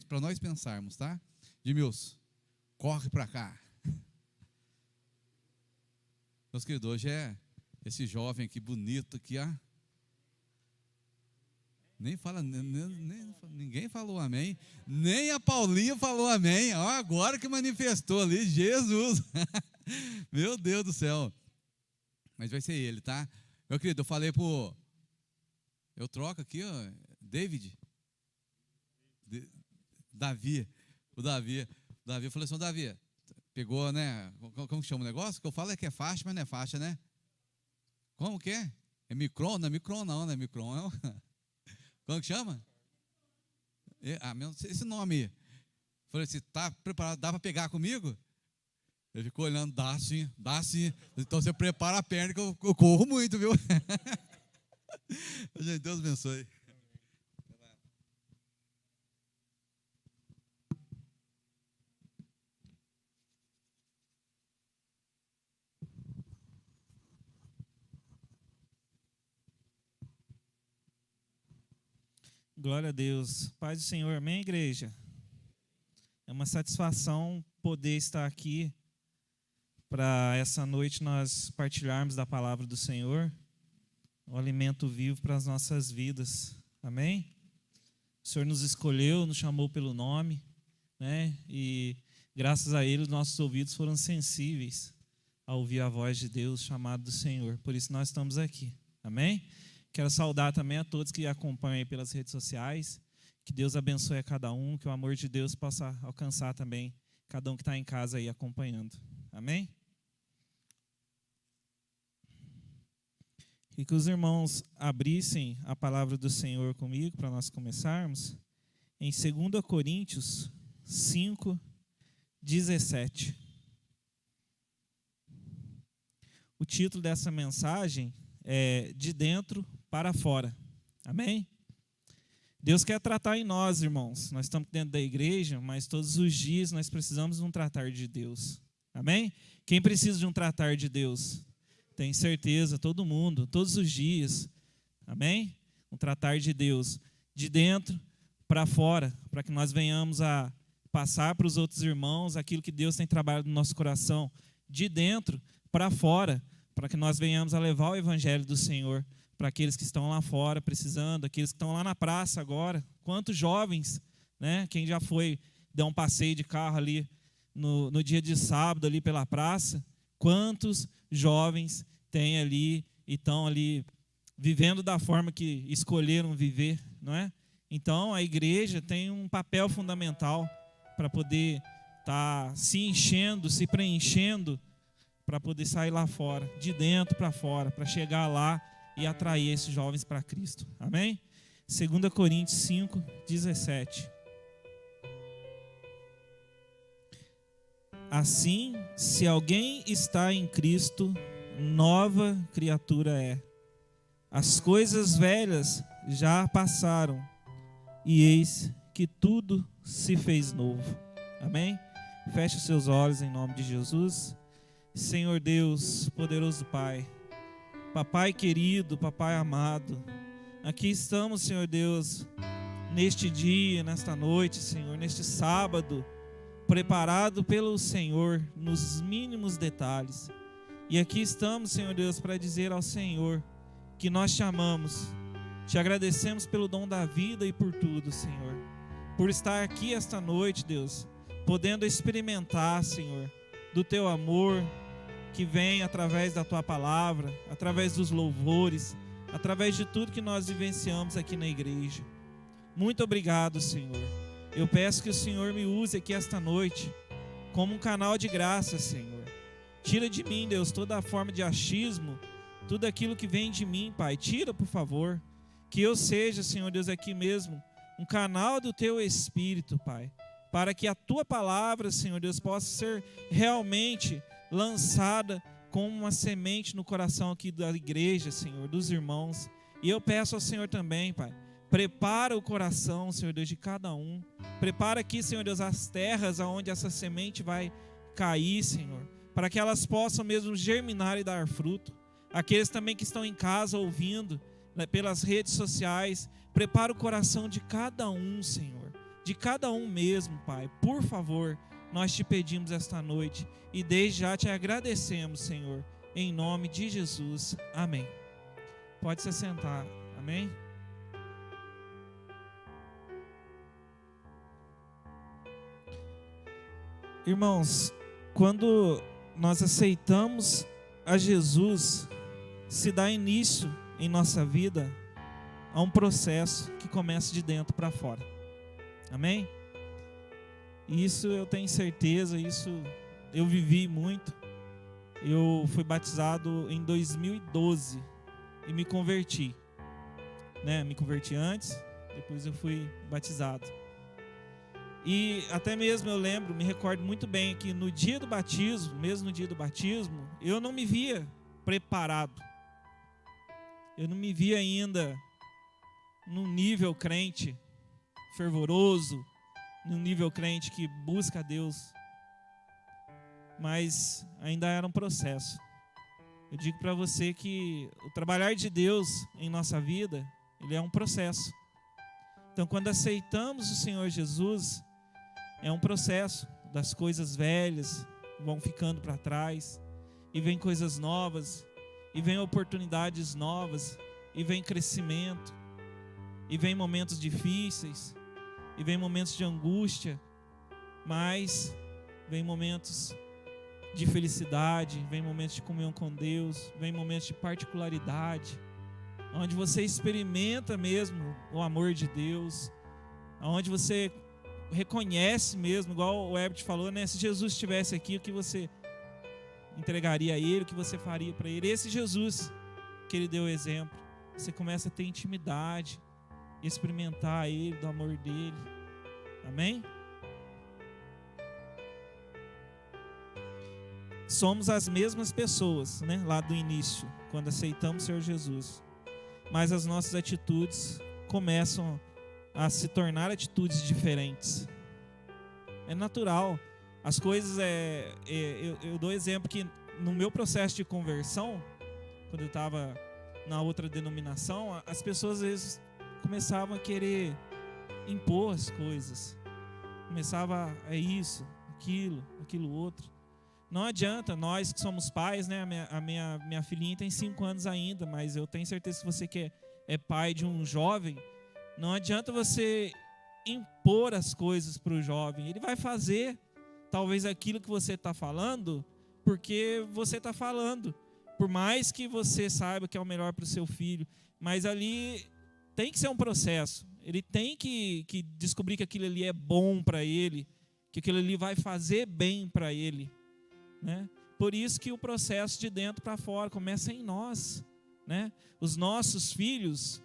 para nós pensarmos, tá? Edmilson, corre para cá. Meus queridos, hoje é esse jovem aqui bonito aqui, ó. Nem fala, ninguém falou amém. Nem a Paulinha falou amém. Ó, agora que manifestou ali, Jesus. Meu Deus do céu. Mas vai ser ele, tá? Meu querido, eu falei pro... Eu troco aqui, ó, David. Davi. O Davi. Eu falei assim, Davi, pegou, né? Como que chama o negócio? Que eu falo é que é faixa, mas não é faixa, né? Como que é? É micron? Não é micron não, né? Micron não. Como que chama? Esse nome aí. Falei assim, tá preparado, dá para pegar comigo? Ele ficou olhando, dá sim. Então você prepara a perna que eu corro muito, viu? Gente, Deus abençoe. Glória a Deus. Paz do Senhor, amém, igreja? É uma satisfação poder estar aqui para essa noite nós partilharmos da palavra do Senhor, o alimento vivo para as nossas vidas, amém? O Senhor nos escolheu, nos chamou pelo nome, né? E graças a Ele os nossos ouvidos foram sensíveis a ouvir a voz de Deus, chamado do Senhor. Por isso nós estamos aqui, amém? Quero saudar também a todos que acompanham aí pelas redes sociais. Que Deus abençoe a cada um, que o amor de Deus possa alcançar também cada um que está em casa aí acompanhando. Amém? E que os irmãos abrissem a palavra do Senhor comigo para nós começarmos. Em 2 Coríntios 5, 17. O título dessa mensagem é De Dentro para Fora. Amém? Deus quer tratar em nós, irmãos. Nós estamos dentro da igreja, mas todos os dias nós precisamos de um tratar de Deus. Amém? Quem precisa de um tratar de Deus? Tem certeza, todo mundo, todos os dias. Amém? Um tratar de Deus. De dentro para fora, para que nós venhamos a passar para os outros irmãos aquilo que Deus tem trabalhado no nosso coração. De dentro para fora, para que nós venhamos a levar o evangelho do Senhor para aqueles que estão lá fora precisando, aqueles que estão lá na praça agora. Quantos jovens, né? Quem já foi dar um passeio de carro ali no dia de sábado ali pela praça, quantos jovens tem ali e estão ali vivendo da forma que escolheram viver, não é? Então a igreja tem um papel fundamental para poder estar se enchendo, se preenchendo, para poder sair lá fora, de dentro para fora, para chegar lá e atrair esses jovens para Cristo. Amém? 2 Coríntios 5, 17. Assim, se alguém está em Cristo, nova criatura é. As coisas velhas já passaram, e eis que tudo se fez novo. Amém? Feche os seus olhos em nome de Jesus. Senhor Deus, poderoso Pai, Papai querido, Papai amado, aqui estamos, Senhor Deus, neste dia, nesta noite, Senhor, neste sábado, preparado pelo Senhor nos mínimos detalhes. E aqui estamos, Senhor Deus, para dizer ao Senhor que nós te amamos, te agradecemos pelo dom da vida e por tudo, Senhor, por estar aqui esta noite, Deus, podendo experimentar, Senhor, do teu amor, que vem através da tua palavra, através dos louvores, através de tudo que nós vivenciamos aqui na igreja. Muito obrigado, Senhor. Eu peço que o Senhor me use aqui esta noite como um canal de graça, Senhor. Tira de mim, Deus, toda a forma de achismo, tudo aquilo que vem de mim, Pai. Tira, por favor. Que eu seja, Senhor Deus, aqui mesmo, um canal do teu Espírito, Pai, para que a tua palavra, Senhor Deus, possa ser realmente lançada como uma semente no coração aqui da igreja, Senhor, dos irmãos. E eu peço ao Senhor também, Pai, prepara o coração, Senhor Deus, de cada um. Prepara aqui, Senhor Deus, as terras aonde essa semente vai cair, Senhor, para que elas possam mesmo germinar e dar fruto. Aqueles também que estão em casa ouvindo, né, pelas redes sociais, prepara o coração de cada um, Senhor, de cada um mesmo, Pai. Por favor, nós te pedimos esta noite e desde já te agradecemos, Senhor, em nome de Jesus. Amém. Pode se sentar. Amém. Irmãos, quando nós aceitamos a Jesus, se dá início em nossa vida a um processo que começa de dentro para fora. Amém? Isso eu tenho certeza, isso eu vivi muito. Eu fui batizado em 2012 e me converti. Me converti antes, depois eu fui batizado. E até mesmo eu lembro, me recordo muito bem que no dia do batismo, mesmo no dia do batismo, eu não me via preparado. Eu não me via ainda num nível crente fervoroso, num nível crente que busca a Deus. Mas ainda era um processo. Eu digo para você que o trabalhar de Deus em nossa vida, ele é um processo. Então, quando aceitamos o Senhor Jesus, é um processo. Das coisas velhas vão ficando para trás, e vem coisas novas, e vem oportunidades novas, e vem crescimento, e vem momentos difíceis, e vem momentos de angústia, mas vem momentos de felicidade, vem momentos de comunhão com Deus, vem momentos de particularidade, onde você experimenta mesmo o amor de Deus, onde você reconhece mesmo, igual o Herbert falou, se Jesus estivesse aqui, o que você entregaria a Ele, o que você faria para Ele? Esse Jesus que Ele deu o exemplo, você começa a ter intimidade, experimentar Ele, do amor dEle. Amém? Somos as mesmas pessoas, lá do início, quando aceitamos o Senhor Jesus, mas as nossas atitudes começam a se tornar atitudes diferentes. É natural. As coisas eu dou exemplo que no meu processo de conversão, quando eu estava na outra denominação, as pessoas às vezes começavam a querer impor as coisas. Começava isso, aquilo outro. Não adianta, nós que somos pais, a minha filhinha tem 5 anos ainda, mas eu tenho certeza que você que é pai de um jovem, não adianta você impor as coisas para o jovem. Ele vai fazer talvez aquilo que você está falando, porque você está falando. Por mais que você saiba que é o melhor para o seu filho, mas ali tem que ser um processo. Ele tem que descobrir que aquilo ali é bom para ele, que aquilo ali vai fazer bem para ele. Por isso que o processo de dentro para fora começa em nós. Os nossos filhos,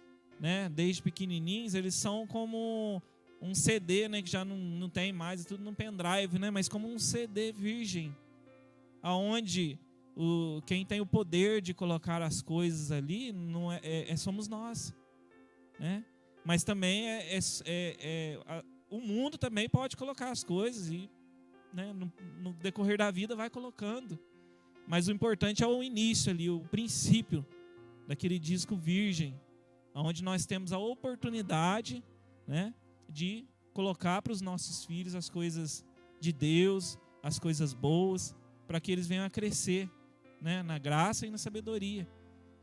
desde pequenininhos, eles são como um CD, que já não tem mais, é tudo no pendrive, mas como um CD virgem, aonde quem tem o poder de colocar as coisas ali não somos nós, mas também o mundo também pode colocar as coisas e no decorrer da vida vai colocando, mas o importante é o início ali, o princípio daquele disco virgem, onde nós temos a oportunidade, de colocar para os nossos filhos as coisas de Deus, as coisas boas, para que eles venham a crescer, na graça e na sabedoria,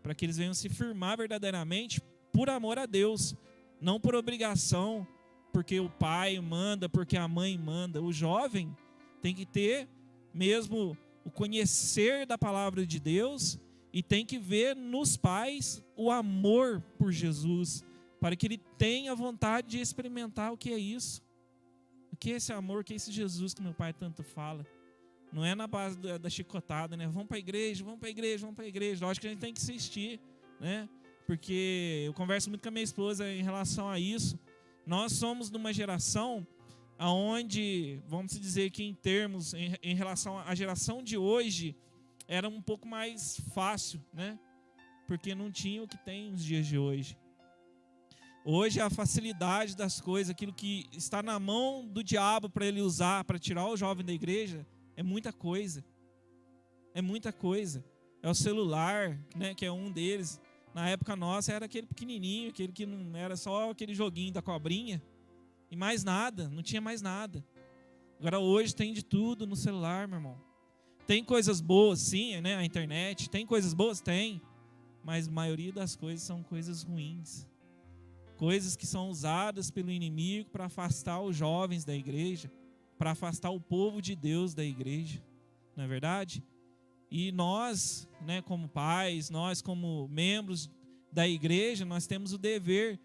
para que eles venham se firmar verdadeiramente por amor a Deus, não por obrigação, porque o pai manda, porque a mãe manda. O jovem tem que ter mesmo o conhecer da palavra de Deus e tem que ver nos pais o amor por Jesus, para que ele tenha vontade de experimentar o que é isso, o que é esse amor, o que é esse Jesus que meu pai tanto fala. Não é na base da chicotada, vamos para a igreja, vamos para a igreja, vamos para a igreja. Lógico que a gente tem que insistir, porque eu converso muito com a minha esposa em relação a isso. Nós somos de uma geração onde, vamos dizer que em relação à geração de hoje, era um pouco mais fácil, porque não tinha o que tem nos dias de hoje. Hoje a facilidade das coisas, aquilo que está na mão do diabo para ele usar, para tirar o jovem da igreja, é muita coisa. É muita coisa. É o celular, que é um deles. Na época nossa era aquele pequenininho, aquele que não era só aquele joguinho da cobrinha, E mais nada, não tinha mais nada. Agora hoje tem de tudo no celular, meu irmão. Tem coisas boas, sim, né? A internet, tem coisas boas? Tem. Mas a maioria das coisas são coisas ruins. Coisas que são usadas pelo inimigo para afastar os jovens da igreja, para afastar o povo de Deus da igreja. Não é verdade? E nós, né, como pais, nós como membros da igreja, nós temos o dever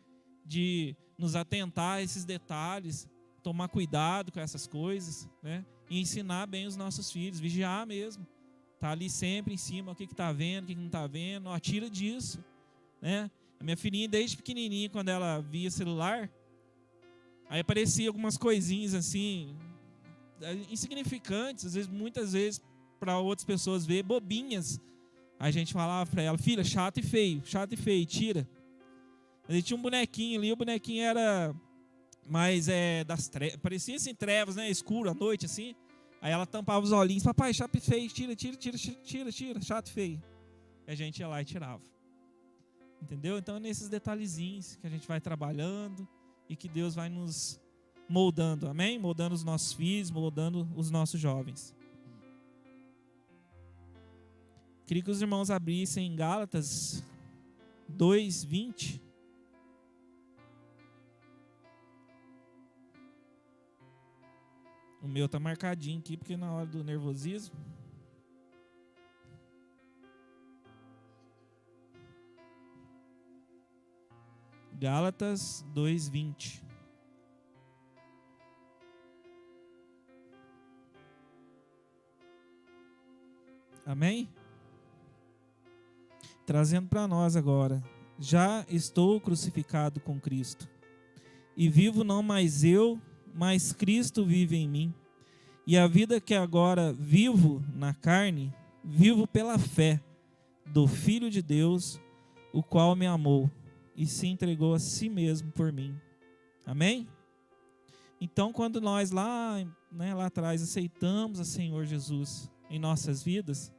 de nos atentar a esses detalhes, tomar cuidado com essas coisas, né? E ensinar bem os nossos filhos, vigiar mesmo. Tá ali sempre em cima, o que está vendo, o que não está vendo, ó, tira disso, né? A minha filhinha, desde pequenininha, quando ela via celular, aí aparecia algumas coisinhas assim, insignificantes, às vezes, muitas vezes, para outras pessoas ver, bobinhas. Aí a gente falava para ela, filha, chato e feio, tira. Ele tinha um bonequinho ali, o bonequinho era mais das trevas, parecia assim trevas, né, escuro à noite assim. Aí ela tampava os olhinhos, papai, chato e feio, tira, chato e feio. E a gente ia lá e tirava. Entendeu? Então é nesses detalhezinhos que a gente vai trabalhando e que Deus vai nos moldando, amém? Moldando os nossos filhos, moldando os nossos jovens. Queria que os irmãos abrissem em Gálatas 2:20. O meu tá marcadinho aqui, porque na hora do nervosismo. Gálatas 2:20. Amém? Trazendo para nós agora. Já estou crucificado com Cristo. E vivo não mais eu, mas Cristo vive em mim. E a vida que agora vivo na carne, vivo pela fé do Filho de Deus, o qual me amou e se entregou a si mesmo por mim. Amém? Então, quando nós lá atrás aceitamos a Senhor Jesus em nossas vidas,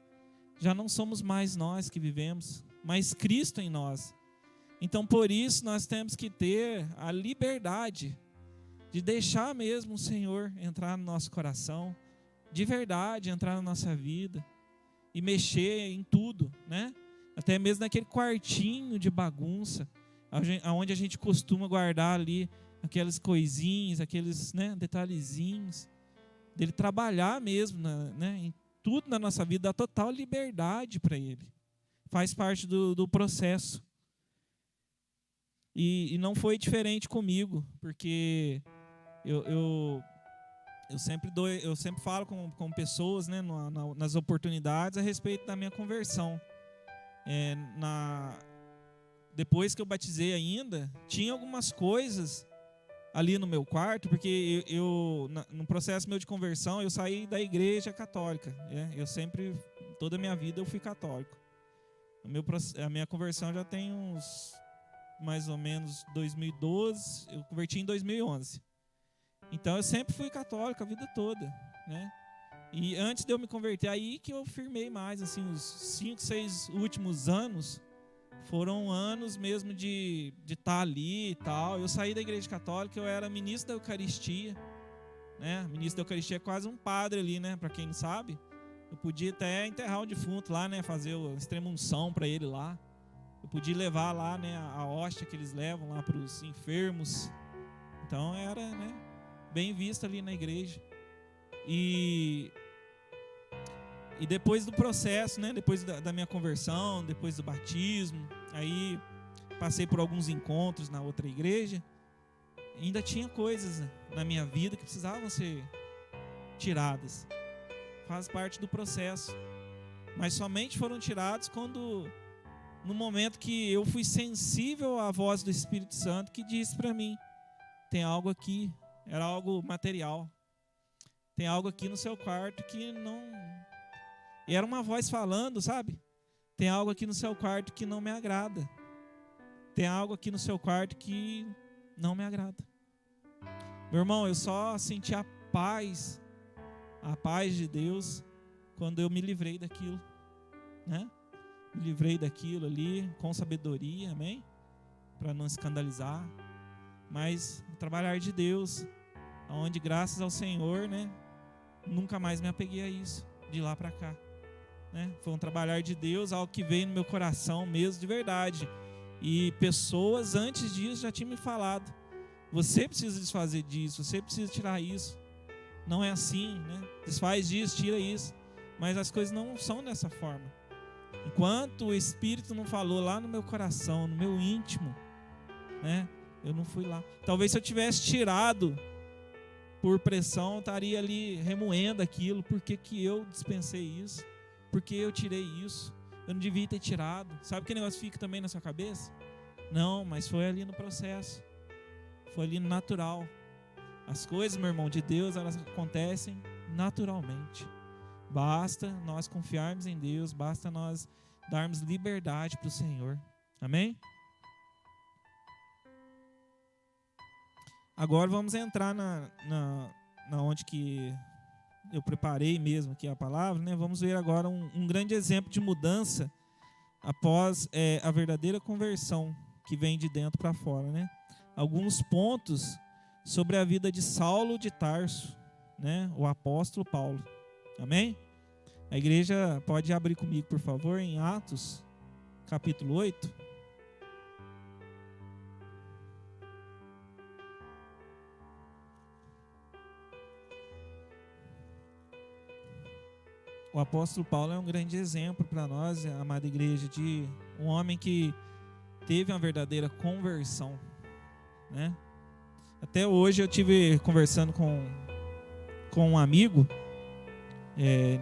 já não somos mais nós que vivemos, mas Cristo em nós. Então, por isso, nós temos que ter a liberdade de deixar mesmo o Senhor entrar no nosso coração, de verdade entrar na nossa vida e mexer em tudo, né? Até mesmo naquele quartinho de bagunça, onde a gente costuma guardar ali aquelas coisinhas, aqueles, né, detalhezinhos, dele trabalhar mesmo em tudo na nossa vida, dar total liberdade para Ele. Faz parte do processo. E não foi diferente comigo, porque eu sempre falo com pessoas, né, nas oportunidades a respeito da minha conversão. Depois que eu batizei ainda, tinha algumas coisas ali no meu quarto, porque no processo meu de conversão, eu saí da igreja católica. Eu sempre, toda a minha vida, eu fui católico. A minha conversão já tem uns, mais ou menos, 2012, eu converti em 2011. Então eu sempre fui católico a vida toda, né? E antes de eu me converter, aí que eu firmei mais, assim, os 5, 6 últimos anos foram anos mesmo de estar ali e tal. Eu saí da igreja católica, eu era ministro da Eucaristia, né? Ministro da Eucaristia é quase um padre ali, né? Para quem não sabe, eu podia até enterrar o defunto lá, né? Fazer a extrema unção para ele lá. Eu podia levar lá, né, a hóstia que eles levam lá para os enfermos. Então era, né, bem visto ali na igreja. E depois do processo, né, depois da minha conversão, depois do batismo, aí passei por alguns encontros na outra igreja, ainda tinha coisas na minha vida que precisavam ser tiradas. Faz parte do processo. Mas somente foram tirados no momento que eu fui sensível à voz do Espírito Santo, que disse para mim, tem algo aqui, era algo material, tem algo aqui no seu quarto que não... E era uma voz falando, sabe? Tem algo aqui no seu quarto que não me agrada. Tem algo aqui no seu quarto que não me agrada. Meu irmão, eu só senti a paz de Deus, quando eu me livrei daquilo, né? Me livrei daquilo ali com sabedoria, amém? Para não escandalizar. Mas trabalhar de Deus, onde graças ao Senhor, né, nunca mais me apeguei a isso, de lá para cá, né? Foi um trabalhar de Deus, algo que veio no meu coração mesmo, de verdade. E pessoas antes disso já tinham me falado: você precisa desfazer disso, você precisa tirar isso. Não é assim, né? Desfaz disso, tira isso. Mas as coisas não são dessa forma. Enquanto o Espírito não falou lá no meu coração, no meu íntimo, né, eu não fui lá. Talvez se eu tivesse tirado por pressão, eu estaria ali remoendo aquilo. Por que que eu dispensei isso? Por que eu tirei isso? Eu não devia ter tirado. Sabe que negócio fica também na sua cabeça? Não, mas foi ali no processo. Foi ali no natural. As coisas, meu irmão, de Deus, elas acontecem naturalmente. Basta nós confiarmos em Deus, basta nós darmos liberdade para o Senhor. Amém? Agora vamos entrar na onde que eu preparei mesmo aqui a palavra, né? Vamos ver agora um grande exemplo de mudança após a verdadeira conversão que vem de dentro para fora, né? Alguns pontos sobre a vida de Saulo de Tarso, né? O apóstolo Paulo. Amém? A igreja pode abrir comigo, por favor, em Atos, capítulo 8. O apóstolo Paulo é um grande exemplo para nós, amada igreja, de um homem que teve uma verdadeira conversão, né? Até hoje eu tive conversando com um amigo,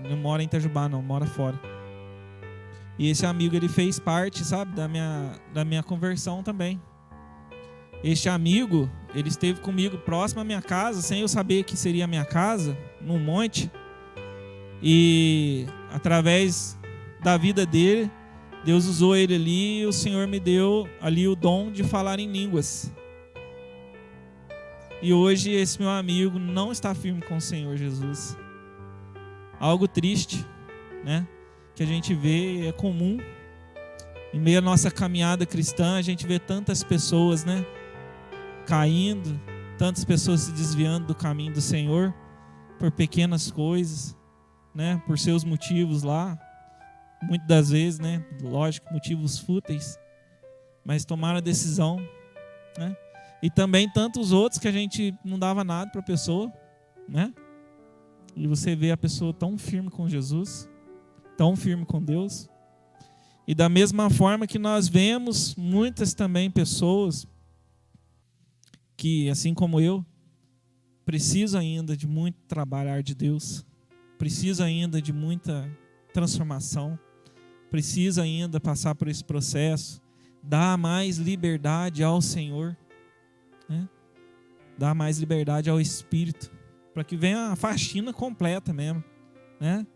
não mora em Itajubá não, mora fora. E esse amigo, ele fez parte, sabe, da minha conversão também. Este amigo, ele esteve comigo próximo à minha casa, sem eu saber que seria a minha casa, num monte. E através da vida dele, Deus usou ele ali e o Senhor me deu ali o dom de falar em línguas. E hoje esse meu amigo não está firme com o Senhor Jesus. Algo triste, né? Que a gente vê, é comum. Em meio à nossa caminhada cristã, a gente vê tantas pessoas, né, caindo, tantas pessoas se desviando do caminho do Senhor por pequenas coisas, né, por seus motivos lá, muitas das vezes, né, lógico, motivos fúteis, mas tomaram a decisão, né? E também tantos outros que a gente não dava nada para a pessoa, né? E você vê a pessoa tão firme com Jesus, tão firme com Deus. E da mesma forma que nós vemos muitas também pessoas que, assim como eu, precisam ainda de muito trabalhar de Deus, precisam ainda de muita transformação, precisam ainda passar por esse processo, dar mais liberdade ao Senhor, né? Dar mais liberdade ao Espírito, para que venha a faxina completa mesmo, né?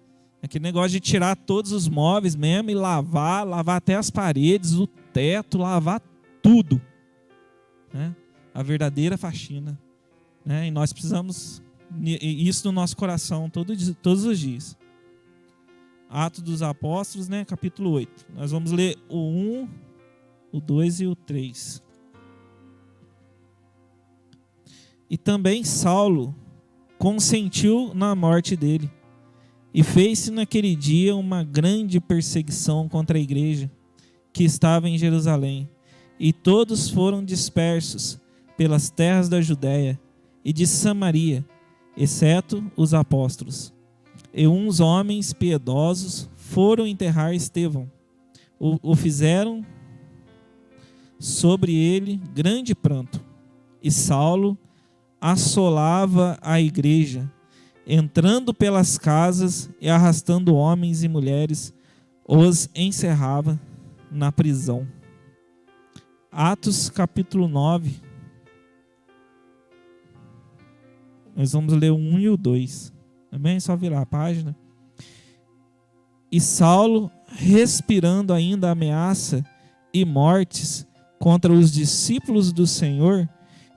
Aquele negócio de tirar todos os móveis mesmo e lavar até as paredes, o teto, lavar tudo, né? A verdadeira faxina, né? E nós precisamos isso no nosso coração todos os dias. Atos dos Apóstolos, né? Capítulo 8. Nós vamos ler o 1, o 2 e o 3. E também Saulo consentiu na morte dele, e fez-se naquele dia uma grande perseguição contra a igreja que estava em Jerusalém, e todos foram dispersos pelas terras da Judéia e de Samaria, exceto os apóstolos. E uns homens piedosos foram enterrar Estevão. O fizeram sobre ele grande pranto. E Saulo assolava a igreja, entrando pelas casas e arrastando homens e mulheres, os encerrava na prisão. Atos capítulo 9. Nós vamos ler o 1 e o 2. Amém? Só virar a página. E Saulo, respirando ainda ameaça e mortes contra os discípulos do Senhor,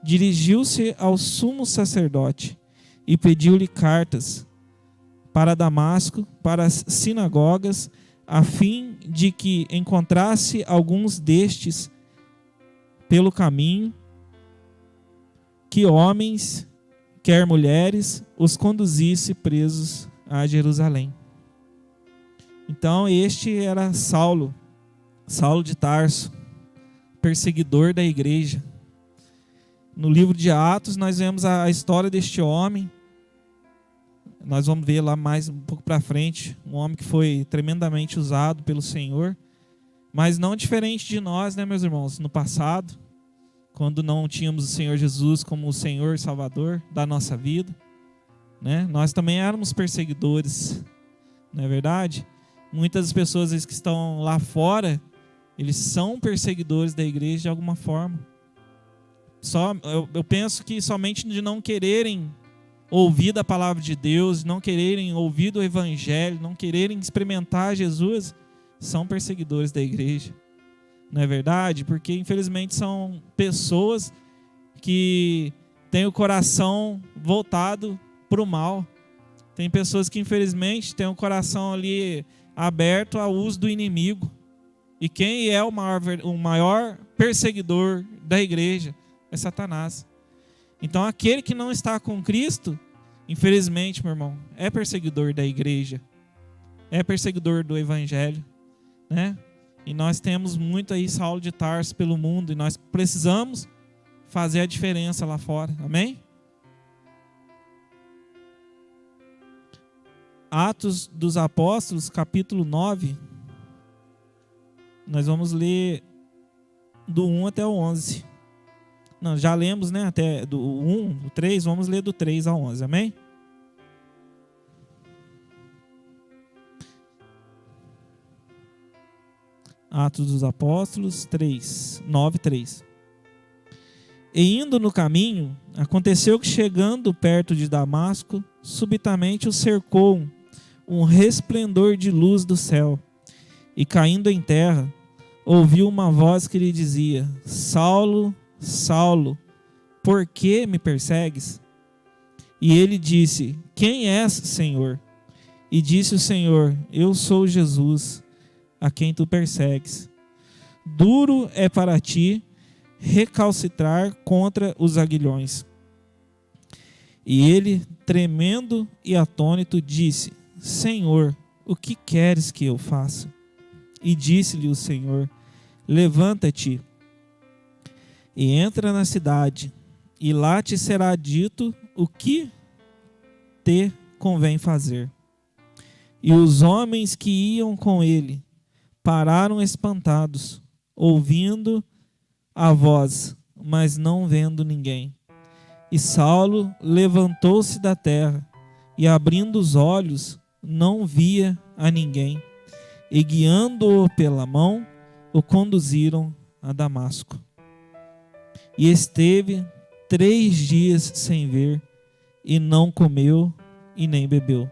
dirigiu-se ao sumo sacerdote e pediu-lhe cartas para Damasco, para as sinagogas, a fim de que encontrasse alguns destes pelo caminho, que homens, quer mulheres, os conduzisse presos a Jerusalém. Então este era Saulo de Tarso, perseguidor da igreja. No livro de Atos nós vemos a história deste homem. Nós vamos ver lá mais um pouco para frente, um homem que foi tremendamente usado pelo Senhor, mas não diferente de nós, né, meus irmãos, no passado, quando não tínhamos o Senhor Jesus como o Senhor e Salvador da nossa vida, né? Nós também éramos perseguidores, não é verdade? Muitas das pessoas que estão lá fora, eles são perseguidores da igreja de alguma forma. Eu penso que somente de não quererem ouvir da palavra de Deus, não quererem ouvir do evangelho, não quererem experimentar Jesus, são perseguidores da igreja. Não é verdade? Porque infelizmente são pessoas que têm o coração voltado para o mal. Tem pessoas que infelizmente têm o coração ali aberto ao uso do inimigo. E quem é o maior perseguidor da igreja? É Satanás. Então aquele que não está com Cristo, infelizmente, meu irmão, é perseguidor da igreja, é perseguidor do evangelho, né? E nós temos muito aí Saulo de Tarso pelo mundo, e nós precisamos fazer a diferença lá fora, amém? Atos dos Apóstolos, capítulo 9, nós vamos ler do 1 até o 11. Não, já lemos, né, até do 1, do 3, vamos ler do 3 ao 11, amém? Atos dos Apóstolos 9, 3. E indo no caminho, aconteceu que chegando perto de Damasco, subitamente o cercou um resplendor de luz do céu, e caindo em terra, ouviu uma voz que lhe dizia: Saulo, Saulo, por que me persegues? E ele disse: Quem és, Senhor? E disse o Senhor: Eu sou Jesus, a quem tu persegues. Duro é para ti recalcitrar contra os aguilhões. E ele, tremendo e atônito, disse: Senhor, o que queres que eu faça? E disse-lhe o Senhor: Levanta-te e entra na cidade, e lá te será dito o que te convém fazer. E os homens que iam com ele pararam espantados, ouvindo a voz, mas não vendo ninguém. E Saulo levantou-se da terra, e abrindo os olhos, não via a ninguém. E guiando-o pela mão, o conduziram a Damasco. E esteve 3 dias sem ver, e não comeu e nem bebeu.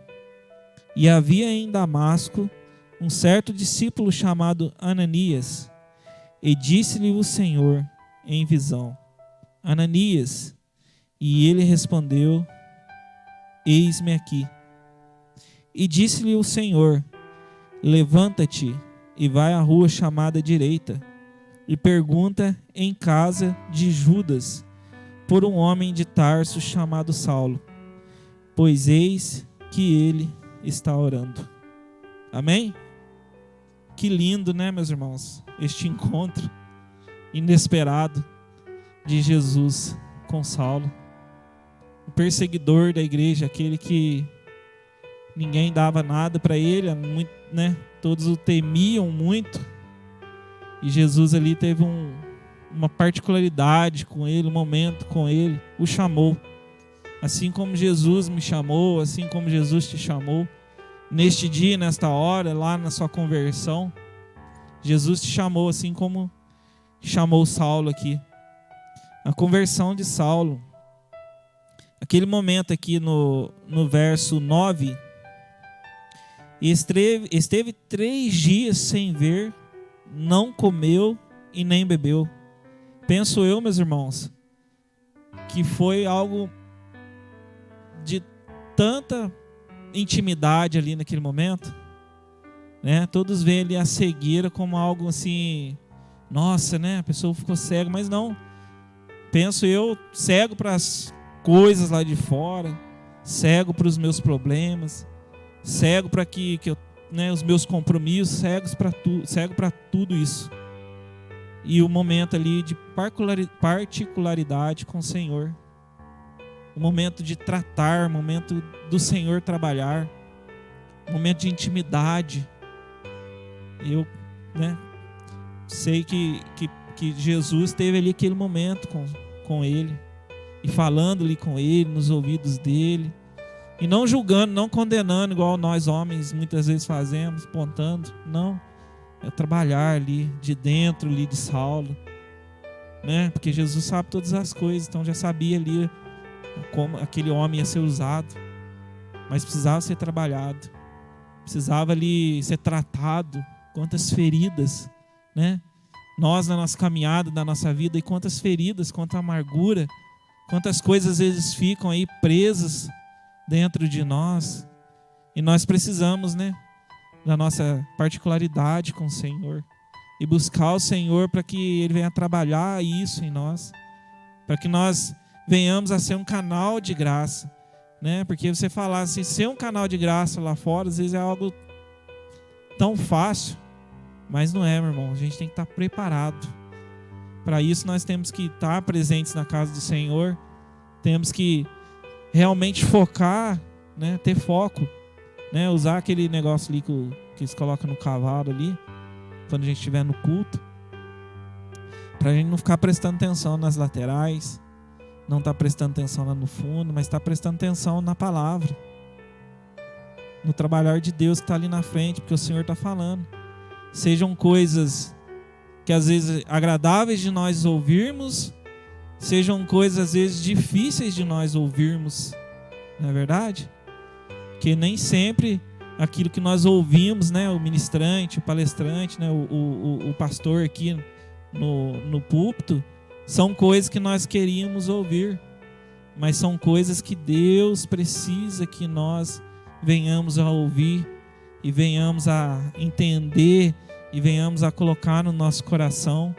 E havia em Damasco um certo discípulo chamado Ananias, e disse-lhe o Senhor em visão: Ananias. E ele respondeu: Eis-me aqui. E disse-lhe o Senhor: Levanta-te e vai à rua chamada direita, e pergunta em casa de Judas por um homem de Tarso chamado Saulo, pois eis que ele está orando. Amém? Que lindo, né, meus irmãos? Este encontro inesperado de Jesus com Saulo, o perseguidor da igreja, aquele que ninguém dava nada para ele, muito, né? Todos o temiam muito. E Jesus ali teve uma particularidade com ele, um momento com ele, o chamou. Assim como Jesus me chamou, assim como Jesus te chamou, neste dia, nesta hora, lá na sua conversão, Jesus te chamou assim como chamou Saulo aqui. A conversão de Saulo, aquele momento aqui no verso 9, esteve 3 dias sem ver, não comeu e nem bebeu. Penso eu, meus irmãos, que foi algo de tanta intimidade ali naquele momento, né? Todos veem ali a cegueira como algo assim, nossa, né? A pessoa ficou cega, mas não. penso eu, cego para as coisas lá de fora, cego para os meus problemas, cego para que eu, né, os meus compromissos, cego para tudo isso. E o momento ali de particularidade com o Senhor, o momento de tratar, o momento do Senhor trabalhar, o momento de intimidade. Eu, né, sei que Jesus teve ali aquele momento com ele, e falando ali com ele, nos ouvidos dele, e não julgando, não condenando, igual nós homens muitas vezes fazemos, apontando. Não, é trabalhar ali, de dentro ali de Saulo, né? Porque Jesus sabe todas as coisas, então já sabia ali como aquele homem ia ser usado, mas precisava ser trabalhado, precisava ali ser tratado. Quantas feridas, né? Nós na nossa caminhada, na nossa vida, e quantas feridas, quanta amargura, quantas coisas às vezes ficam aí presas dentro de nós, e nós precisamos, né, da nossa particularidade com o Senhor, e buscar o Senhor para que Ele venha trabalhar isso em nós, para que nós venhamos a ser um canal de graça, né? Porque você falar assim, ser um canal de graça lá fora, às vezes é algo tão fácil, mas não é, meu irmão. A gente tem que estar preparado. Para isso nós temos que estar presentes na casa do Senhor, temos que realmente focar, né? Ter foco, né? Usar aquele negócio ali que eles colocam no cavalo ali, quando a gente estiver no culto, para a gente não ficar prestando atenção nas laterais, não estar prestando atenção lá no fundo, mas estar prestando atenção na palavra, no trabalhar de Deus que está ali na frente, porque o Senhor está falando. Sejam coisas que às vezes agradáveis de nós ouvirmos, sejam coisas às vezes difíceis de nós ouvirmos, não é verdade? Que nem sempre aquilo que nós ouvimos, né, o ministrante, o palestrante, né, o pastor aqui no púlpito, são coisas que nós queríamos ouvir, mas são coisas que Deus precisa que nós venhamos a ouvir e venhamos a entender e venhamos a colocar no nosso coração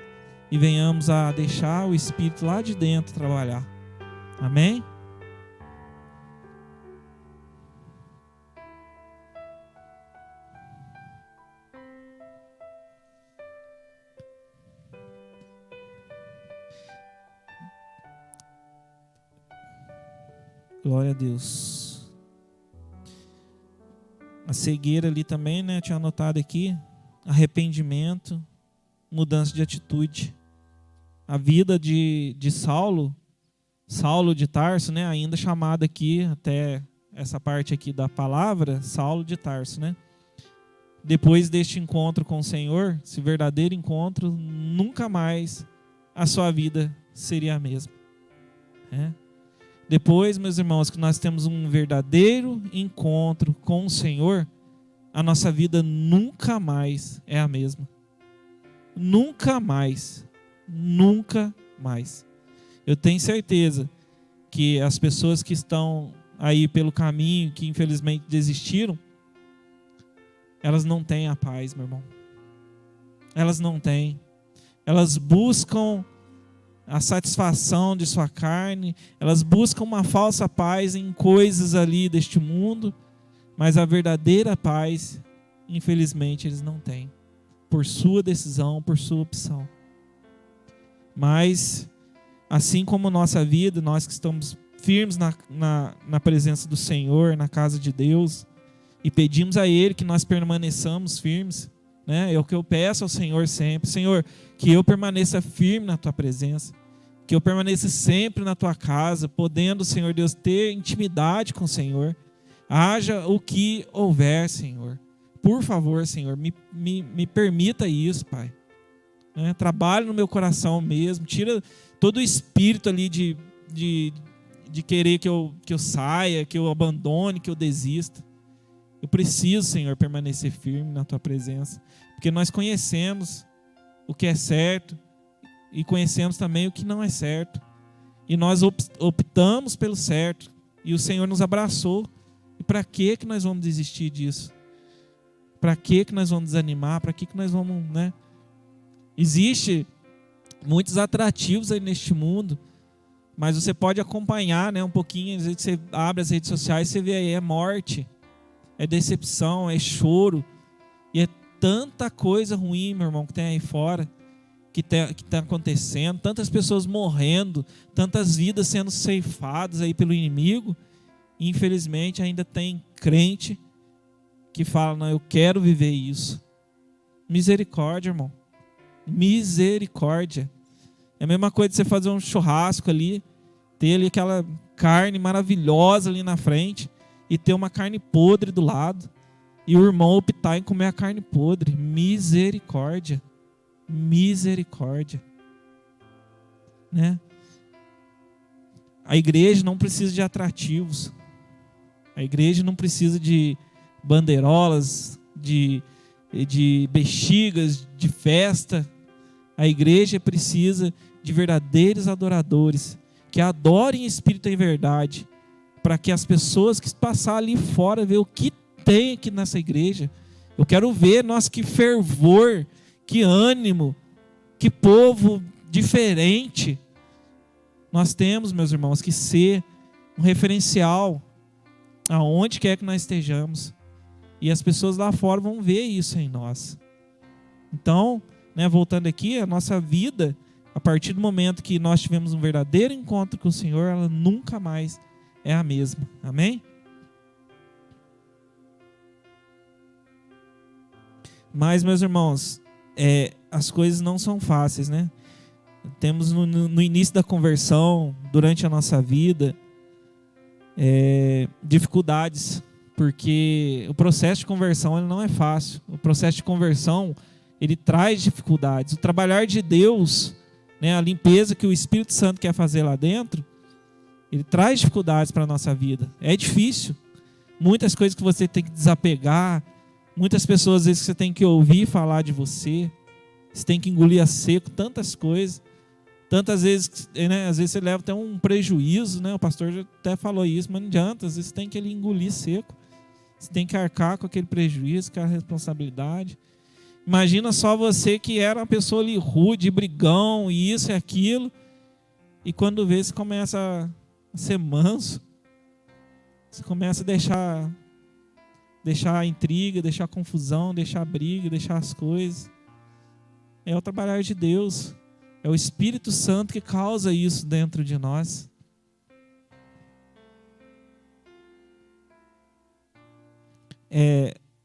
e venhamos a deixar o Espírito lá de dentro trabalhar. Amém? Glória a Deus. A cegueira ali também, né? Eu tinha anotado aqui. Arrependimento, mudança de atitude. A vida de Saulo de Tarso, né? Ainda chamado aqui, até essa parte aqui da palavra, Saulo de Tarso, né? Depois deste encontro com o Senhor, esse verdadeiro encontro, nunca mais a sua vida seria a mesma, né? Depois, meus irmãos, que nós temos um verdadeiro encontro com o Senhor, a nossa vida nunca mais é a mesma. Nunca mais. Nunca mais. Eu tenho certeza que as pessoas que estão aí pelo caminho, que infelizmente desistiram, elas não têm a paz, meu irmão. Elas não têm. Elas buscam a satisfação de sua carne, elas buscam uma falsa paz em coisas ali deste mundo, mas a verdadeira paz, infelizmente, eles não têm, por sua decisão, por sua opção. Mas, assim como nossa vida, nós que estamos firmes na presença do Senhor, na casa de Deus, e pedimos a Ele que nós permaneçamos firmes, né? É o que eu peço ao Senhor sempre. Senhor, que eu permaneça firme na Tua presença, que eu permaneça sempre na Tua casa, podendo, Senhor Deus, ter intimidade com o Senhor. Haja o que houver, Senhor. Por favor, Senhor, me permita isso, Pai. Né? Trabalhe no meu coração mesmo. Tira todo o espírito ali de querer que eu saia, que eu abandone, que eu desista. Eu preciso, Senhor, permanecer firme na Tua presença. Porque nós conhecemos o que é certo e conhecemos também o que não é certo. E nós optamos pelo certo. E o Senhor nos abraçou. E para que nós vamos desistir disso? Para que nós vamos desanimar? Para que nós vamos, né? Existe muitos atrativos aí neste mundo, Mas você pode acompanhar, né, um pouquinho. Às vezes você abre as redes sociais, você vê aí, é morte, é decepção, é choro. E é tanta coisa ruim, meu irmão, que tem aí fora, que tá acontecendo. Tantas pessoas morrendo, tantas vidas sendo ceifadas aí pelo inimigo. E, infelizmente, ainda tem crente que fala, não, eu quero viver isso. Misericórdia, irmão. Misericórdia. É a mesma coisa de você fazer um churrasco ali, ter ali aquela carne maravilhosa ali na frente e ter uma carne podre do lado e o irmão optar em comer a carne podre. Misericórdia. Misericórdia. Né? A igreja não precisa de atrativos. A igreja não precisa de bandeirolas, de bexigas, de festa. A igreja precisa de verdadeiros adoradores que adorem em espírito e em verdade, para que as pessoas que passar ali fora ver o que tem aqui nessa igreja. Eu quero ver, nossa, que fervor, que ânimo, que povo diferente. Nós temos, meus irmãos, que ser um referencial aonde quer que nós estejamos. E as pessoas lá fora vão ver isso em nós. Então, né, voltando aqui, a nossa vida, a partir do momento que nós tivemos um verdadeiro encontro com o Senhor, ela nunca mais é a mesma. Amém? Mas, meus irmãos, as coisas não são fáceis, né? Temos no início da conversão, durante a nossa vida, dificuldades, porque o processo de conversão ele não é fácil. O processo de conversão ele traz dificuldades. O trabalhar de Deus, né, a limpeza que o Espírito Santo quer fazer lá dentro, ele traz dificuldades para a nossa vida. É difícil. Muitas coisas que você tem que desapegar, muitas pessoas às vezes que você tem que ouvir falar de você, você tem que engolir a seco, tantas coisas. Tantas vezes, né, às vezes você leva até um prejuízo, né? O pastor já até falou isso, mas não adianta. Às vezes você tem que engolir seco. Você tem que arcar com aquele prejuízo, com a responsabilidade. Imagina só você que era uma pessoa ali rude, brigão, e isso e aquilo. E quando vê, você começa a ser manso. Você começa a deixar a intriga, deixar a confusão, deixar a briga, deixar as coisas. É o trabalhar de Deus. É o Espírito Santo que causa isso dentro de nós.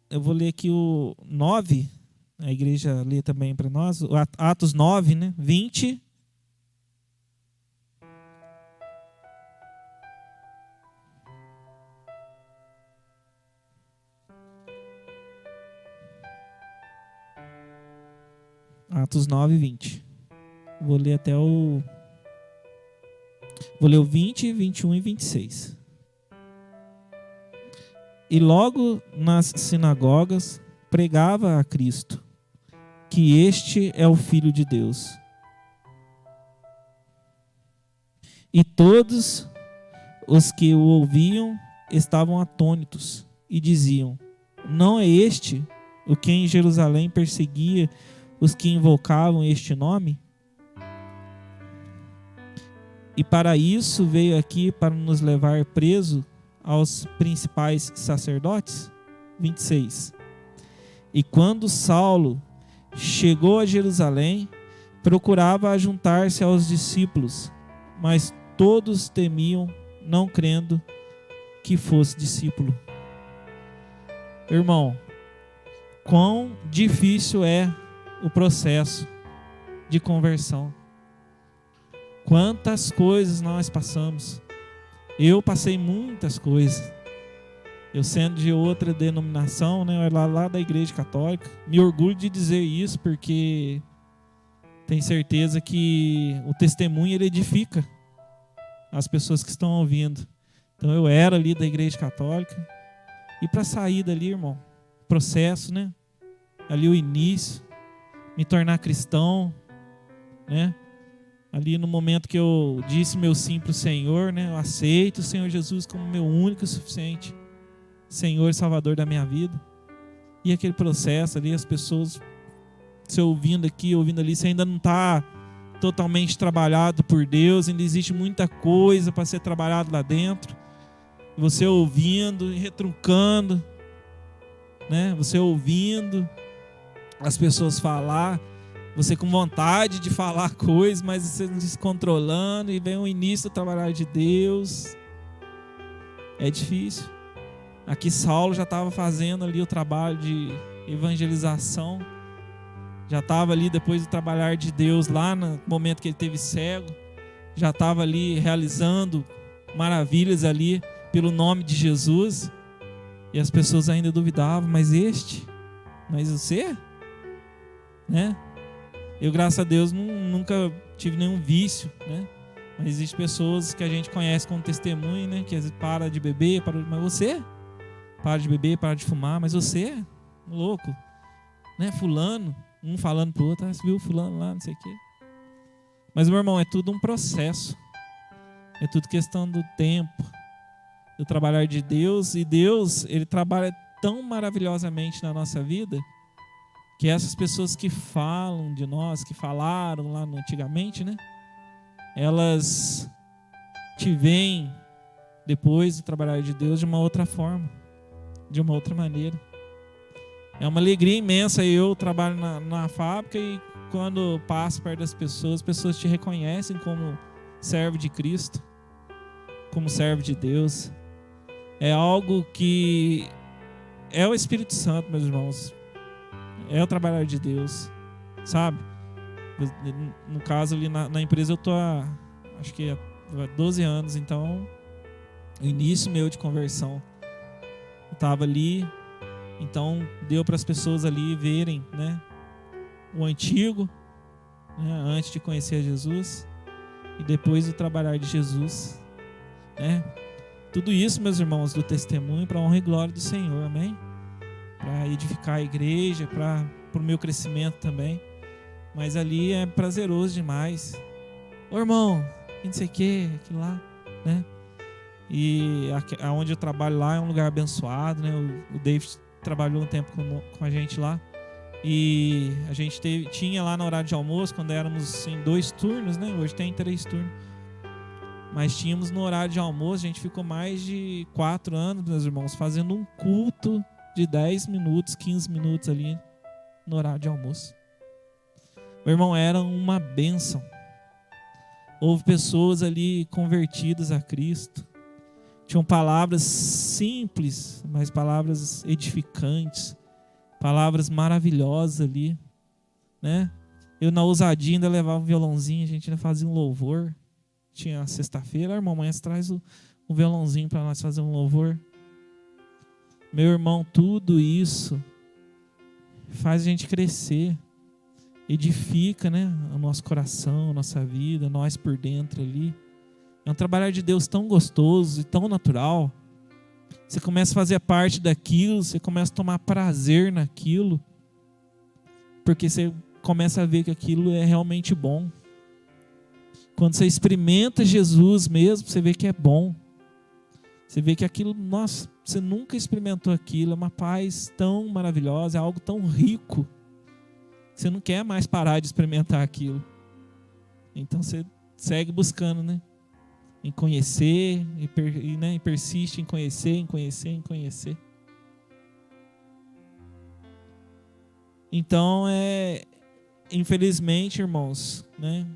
Eu vou ler aqui o 9, a igreja lê também para nós, Atos 9, né, 20. Atos 9, 20. Vou ler até o 20, 21 e 26. E logo nas sinagogas pregava a Cristo, que este é o Filho de Deus. E todos os que o ouviam estavam atônitos e diziam: não é este o que em Jerusalém perseguia os que invocavam este nome? E para isso veio aqui para nos levar preso aos principais sacerdotes? 26. E quando Saulo chegou a Jerusalém, procurava juntar-se aos discípulos, mas todos temiam, não crendo que fosse discípulo. Irmão, quão difícil é o processo de conversão. Quantas coisas nós passamos. Eu passei muitas coisas. Eu sendo de outra denominação, né, lá da Igreja Católica, me orgulho de dizer isso porque tenho certeza que o testemunho ele edifica as pessoas que estão ouvindo. Então eu era ali da Igreja Católica e para sair dali, irmão, processo, né? Ali o início, me tornar cristão, né? Ali no momento que eu disse meu sim para o Senhor, né? Eu aceito o Senhor Jesus como meu único e suficiente Senhor e Salvador da minha vida. E aquele processo ali, as pessoas se ouvindo aqui, ouvindo ali, você ainda não está totalmente trabalhado por Deus, ainda existe muita coisa para ser trabalhado lá dentro. Você ouvindo e retrucando, né? Você ouvindo as pessoas falar, você com vontade de falar coisas, mas você se descontrolando, e vem o início do trabalhar de Deus. É difícil. Aqui Saulo já estava fazendo ali o trabalho de evangelização, já estava ali depois do trabalhar de Deus lá no momento que ele teve cego, já estava ali realizando maravilhas ali pelo nome de Jesus, e as pessoas ainda duvidavam, mas você, né? Eu, graças a Deus, nunca tive nenhum vício, né? Mas existem pessoas que a gente conhece como testemunho, né? Que às vezes para de beber, mas você para de beber, para de fumar, mas você, louco, né? Fulano, um falando pro outro, você viu fulano lá, não sei o quê. Mas, meu irmão, é tudo um processo, é tudo questão do tempo, do trabalhar de Deus, e Deus, Ele trabalha tão maravilhosamente na nossa vida, que essas pessoas que falam de nós, que falaram lá antigamente, né? Elas te veem depois do trabalhar de Deus de uma outra forma, de uma outra maneira. É uma alegria imensa. Eu trabalho na fábrica, e quando passo perto das pessoas, as pessoas te reconhecem como servo de Cristo, como servo de Deus. É algo que é o Espírito Santo, meus irmãos. É o trabalhar de Deus, sabe? No caso ali na empresa eu tô acho que há 12 anos, então o início meu de conversão, eu estava ali, então deu para as pessoas ali verem, né, o antigo, né, antes de conhecer Jesus, e depois o trabalhar de Jesus, né? Tudo isso, meus irmãos, do testemunho para a honra e glória do Senhor, amém? Para edificar a igreja, para o meu crescimento também. Mas ali é prazeroso demais. Ô irmão, não sei o que, aquilo lá, né? E onde eu trabalho lá é um lugar abençoado, né? O David trabalhou um tempo com a gente lá. E a gente tinha lá no horário de almoço, quando éramos em 2 turnos, né? Hoje tem 3 turnos. Mas tínhamos no horário de almoço, a gente ficou mais de 4 anos, meus irmãos, fazendo um culto de 10 minutos, 15 minutos ali no horário de almoço. Meu irmão, era uma bênção. Houve pessoas ali convertidas a Cristo. Tinham palavras simples, mas palavras edificantes, palavras maravilhosas ali, né? Eu, na ousadia, ainda levava um violãozinho, a gente ainda fazia um louvor. Tinha sexta-feira, irmão, amanhã você traz o violãozinho para nós fazer um louvor. Meu irmão, tudo isso faz a gente crescer, edifica, né, o nosso coração, a nossa vida, nós por dentro ali. É um trabalhar de Deus tão gostoso e tão natural. Você começa a fazer parte daquilo, você começa a tomar prazer naquilo, porque você começa a ver que aquilo é realmente bom. Quando você experimenta Jesus mesmo, você vê que é bom. Você vê que aquilo, nossa, você nunca experimentou aquilo, é uma paz tão maravilhosa, é algo tão rico. Você não quer mais parar de experimentar aquilo. Então você segue buscando, né? Em conhecer, e persiste em conhecer, em conhecer, em conhecer. Então, infelizmente, irmãos, né?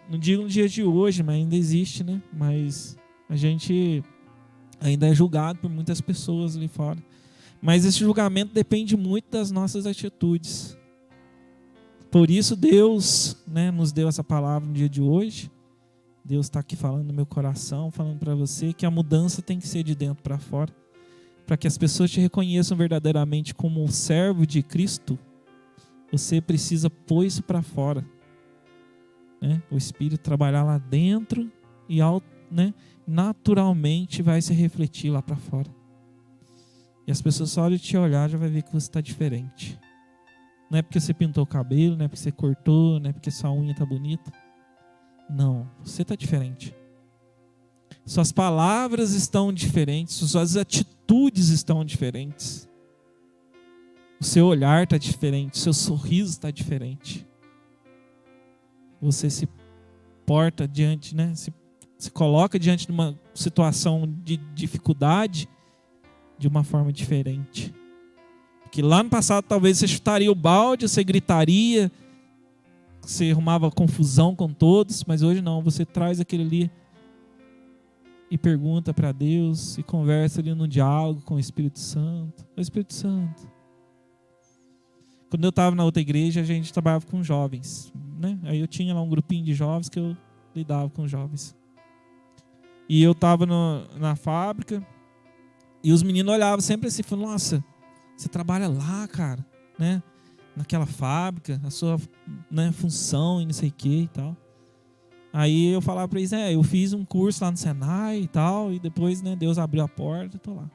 Não digo no dia de hoje, mas ainda existe, né? Mas a gente ainda é julgado por muitas pessoas ali fora. Mas esse julgamento depende muito das nossas atitudes. Por isso Deus, né, nos deu essa palavra no dia de hoje. Deus está aqui falando no meu coração, falando para você que a mudança tem que ser de dentro para fora. Para que as pessoas te reconheçam verdadeiramente como um servo de Cristo, você precisa pôr isso para fora. Né? O Espírito trabalhar lá dentro e né, naturalmente vai se refletir lá para fora. E as pessoas só de te olhar já vai ver que você está diferente. Não é porque você pintou o cabelo, não é porque você cortou, não é porque sua unha está bonita. Não, você está diferente. Suas palavras estão diferentes, suas atitudes estão diferentes. O seu olhar está diferente, o seu sorriso está diferente. Você se porta diante, né? Se coloca diante de uma situação de dificuldade de uma forma diferente. Que lá no passado talvez você chutaria o balde, você gritaria, você arrumava confusão com todos, mas hoje não, você traz aquele ali e pergunta para Deus e conversa ali no diálogo com o Espírito Santo. O Espírito Santo. Quando eu estava na outra igreja, a gente trabalhava com jovens, né? Aí eu tinha lá um grupinho de jovens que eu lidava com jovens. E eu estava na fábrica e os meninos olhavam sempre assim, falavam, nossa, você trabalha lá, cara, né? Naquela fábrica, a sua, né, função e não sei o que e tal. Aí eu falava para eles, eu fiz um curso lá no Senai e tal, e depois, né, Deus abriu a porta, eu tô lá.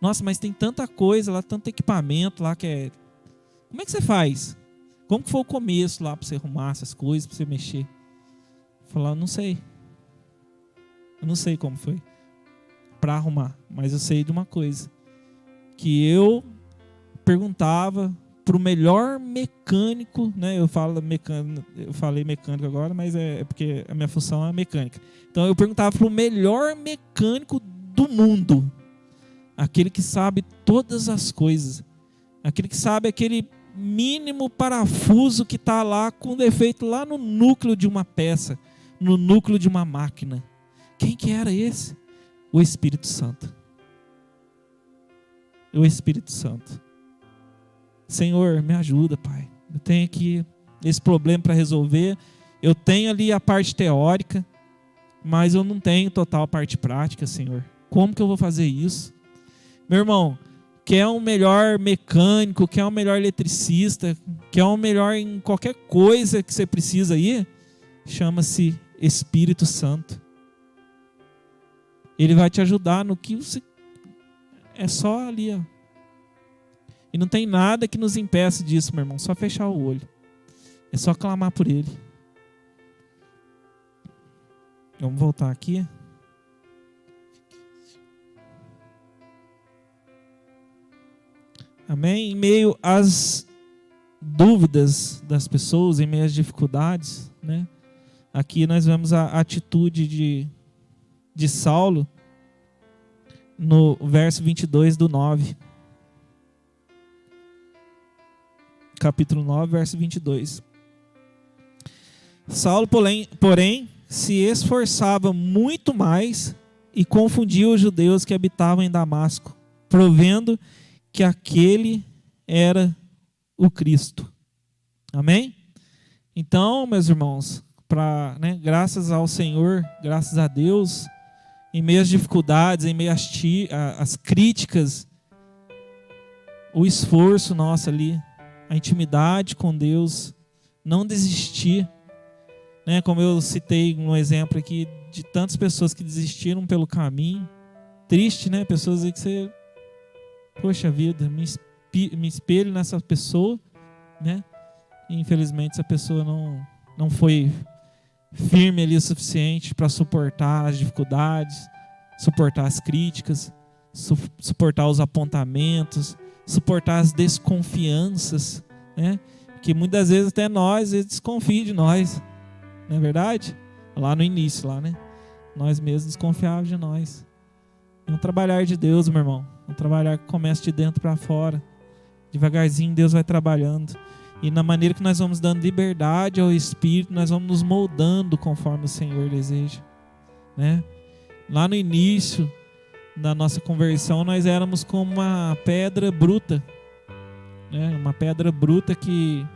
Nossa, mas tem tanta coisa lá, tanto equipamento lá que é... Como é que você faz? Como que foi o começo lá para você arrumar essas coisas, para você mexer? Eu falava, não sei. Eu não sei como foi para arrumar, mas eu sei de uma coisa. Que eu perguntava para o melhor mecânico, né? Eu falei mecânico agora, mas é porque a minha função é mecânica. Então eu perguntava para o melhor mecânico do mundo, aquele que sabe todas as coisas, aquele que sabe aquele mínimo parafuso que está lá com defeito lá no núcleo de uma peça, no núcleo de uma máquina. Quem que era esse? O Espírito Santo. O Espírito Santo. Senhor, me ajuda, Pai. Eu tenho aqui esse problema para resolver. Eu tenho ali a parte teórica, mas eu não tenho total parte prática, Senhor. Como que eu vou fazer isso? Meu irmão, quer um melhor mecânico, quer um melhor eletricista, quer um melhor em qualquer coisa que você precisa aí, chama-se Espírito Santo. Ele vai te ajudar no que você... É só ali, ó. E não tem nada que nos impeça disso, meu irmão. Só fechar o olho. É só clamar por Ele. Vamos voltar aqui. Amém? Em meio às dúvidas das pessoas, em meio às dificuldades, né? Aqui nós vemos a atitude de Saulo no verso 22 do 9. Capítulo 9, verso 22. Saulo, porém, se esforçava muito mais e confundia os judeus que habitavam em Damasco, provendo que aquele era o Cristo. Amém? Então, meus irmãos, graças ao Senhor, graças a Deus, em meio às dificuldades, em meio às críticas, o esforço nosso ali, a intimidade com Deus, não desistir, né? Como eu citei um exemplo aqui de tantas pessoas que desistiram pelo caminho, triste, né? Pessoas aí que você, poxa vida, me espelho nessa pessoa, né? E infelizmente essa pessoa não foi firme ali o suficiente para suportar as dificuldades, suportar as críticas, suportar os apontamentos, suportar as desconfianças, né? Que muitas vezes até eles desconfiam de nós, não é verdade? Lá no início, né? Nós mesmos desconfiávamos de nós. É um trabalhar de Deus, meu irmão. É um trabalhar que começa de dentro para fora. Devagarzinho Deus vai trabalhando. E na maneira que nós vamos dando liberdade ao Espírito, nós vamos nos moldando conforme o Senhor deseja, né? Lá no início da nossa conversão, nós éramos como uma pedra bruta, né? Uma pedra bruta que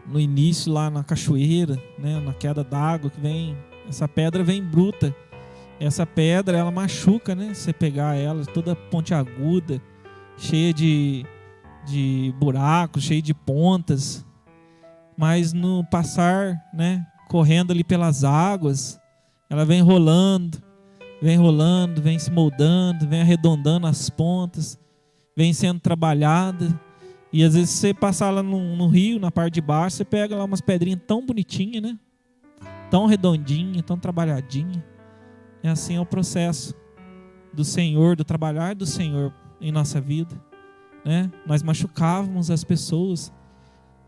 no início lá na cachoeira, né? Na queda d'água que vem, essa pedra vem bruta. Essa pedra, ela machuca, né? Você pegar ela toda pontiaguda, cheia de buracos, cheia de pontas, mas no passar, né? Correndo ali pelas águas, ela vem rolando, vem se moldando, vem arredondando as pontas, vem sendo trabalhada. E às vezes você passar lá no rio, na parte de baixo, você pega lá umas pedrinhas tão bonitinhas, né? Tão redondinha, tão trabalhadinha. É assim o processo do Senhor, do trabalhar do Senhor em nossa vida, né? Nós machucávamos as pessoas,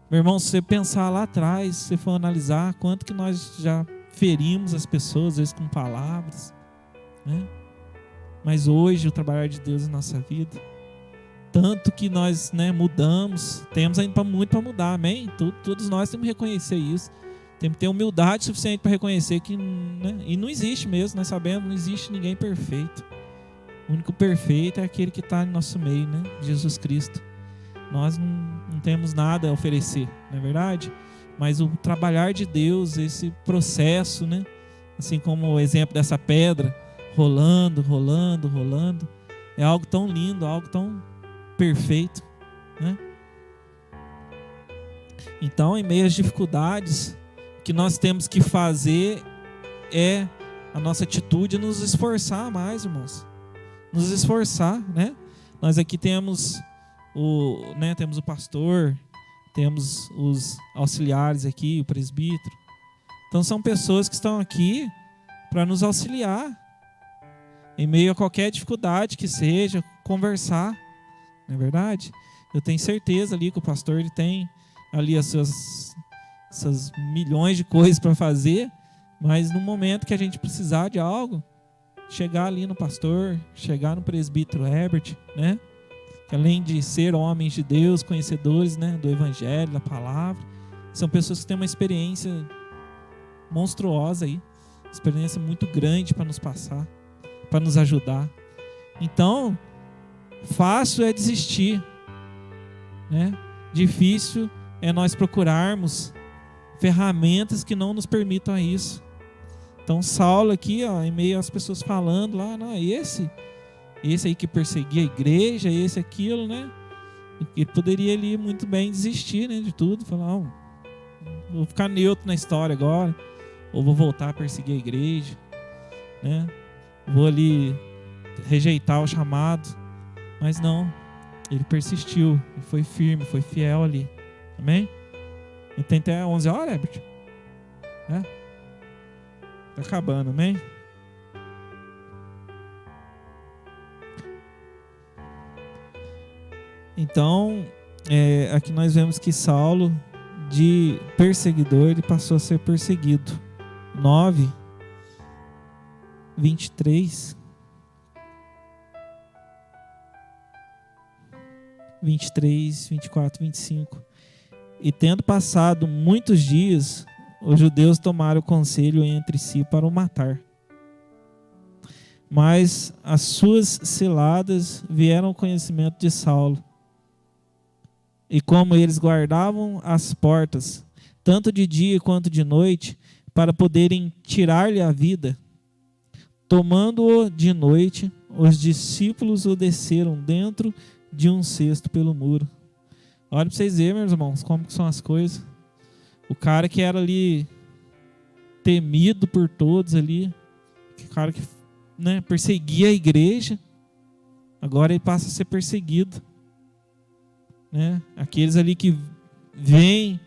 Meu irmão, se você pensar lá atrás, se você for analisar quanto que nós já ferimos as pessoas, às vezes com palavras, né? Mas hoje o trabalhar de Deus em nossa vida, tanto que nós, né, mudamos, temos ainda muito para mudar, amém? Todos nós temos que reconhecer isso. Temos que ter humildade suficiente para reconhecer que, né, e não existe mesmo, nós sabemos, não existe ninguém perfeito. O único perfeito é aquele que está no nosso meio, né? Jesus Cristo. Nós não temos nada a oferecer, não é verdade? Mas o trabalhar de Deus, esse processo, né? Assim como o exemplo dessa pedra, rolando, é algo tão lindo, algo tão perfeito, né? Então, em meio às dificuldades, o que nós temos que fazer é a nossa atitude nos esforçar mais, irmãos. Nos esforçar, né? Nós aqui temos temos o pastor, temos os auxiliares aqui, o presbítero. Então são pessoas que estão aqui para nos auxiliar em meio a qualquer dificuldade que seja, conversar, não é verdade? Eu tenho certeza ali que o pastor ele tem ali essas milhões de coisas para fazer, mas no momento que a gente precisar de algo, chegar ali no pastor, chegar no presbítero Herbert, né? Que além de ser homens de Deus, conhecedores, né, do Evangelho, da palavra, são pessoas que têm uma experiência monstruosa aí, experiência muito grande para nos passar, para nos ajudar. Então, fácil é desistir, né? Difícil é nós procurarmos ferramentas que não nos permitam isso. Então, Saulo aqui, ó, em meio às pessoas falando lá, não, esse aí que perseguia a igreja, esse, aquilo, né? Ele poderia ali muito bem desistir, né, de tudo, falar, vou ficar neutro na história agora, ou vou voltar a perseguir a igreja, né? Vou ali rejeitar o chamado. Mas não, ele persistiu, ele foi firme, foi fiel ali. Amém? E tem até 11 horas, Herbert? Tá acabando, amém? Então, aqui nós vemos que Saulo, de perseguidor, ele passou a ser perseguido. 9, 23, 24, 25. E tendo passado muitos dias, os judeus tomaram conselho entre si para o matar. Mas as suas ciladas vieram ao conhecimento de Saulo. E como eles guardavam as portas, tanto de dia quanto de noite, para poderem tirar-lhe a vida, tomando-o de noite, os discípulos o desceram dentro de um cesto pelo muro. Olha para vocês verem, meus irmãos, como que são as coisas. O cara que era ali temido por todos ali, o cara que, né, perseguia a igreja, agora ele passa a ser perseguido, né? Aqueles ali que veem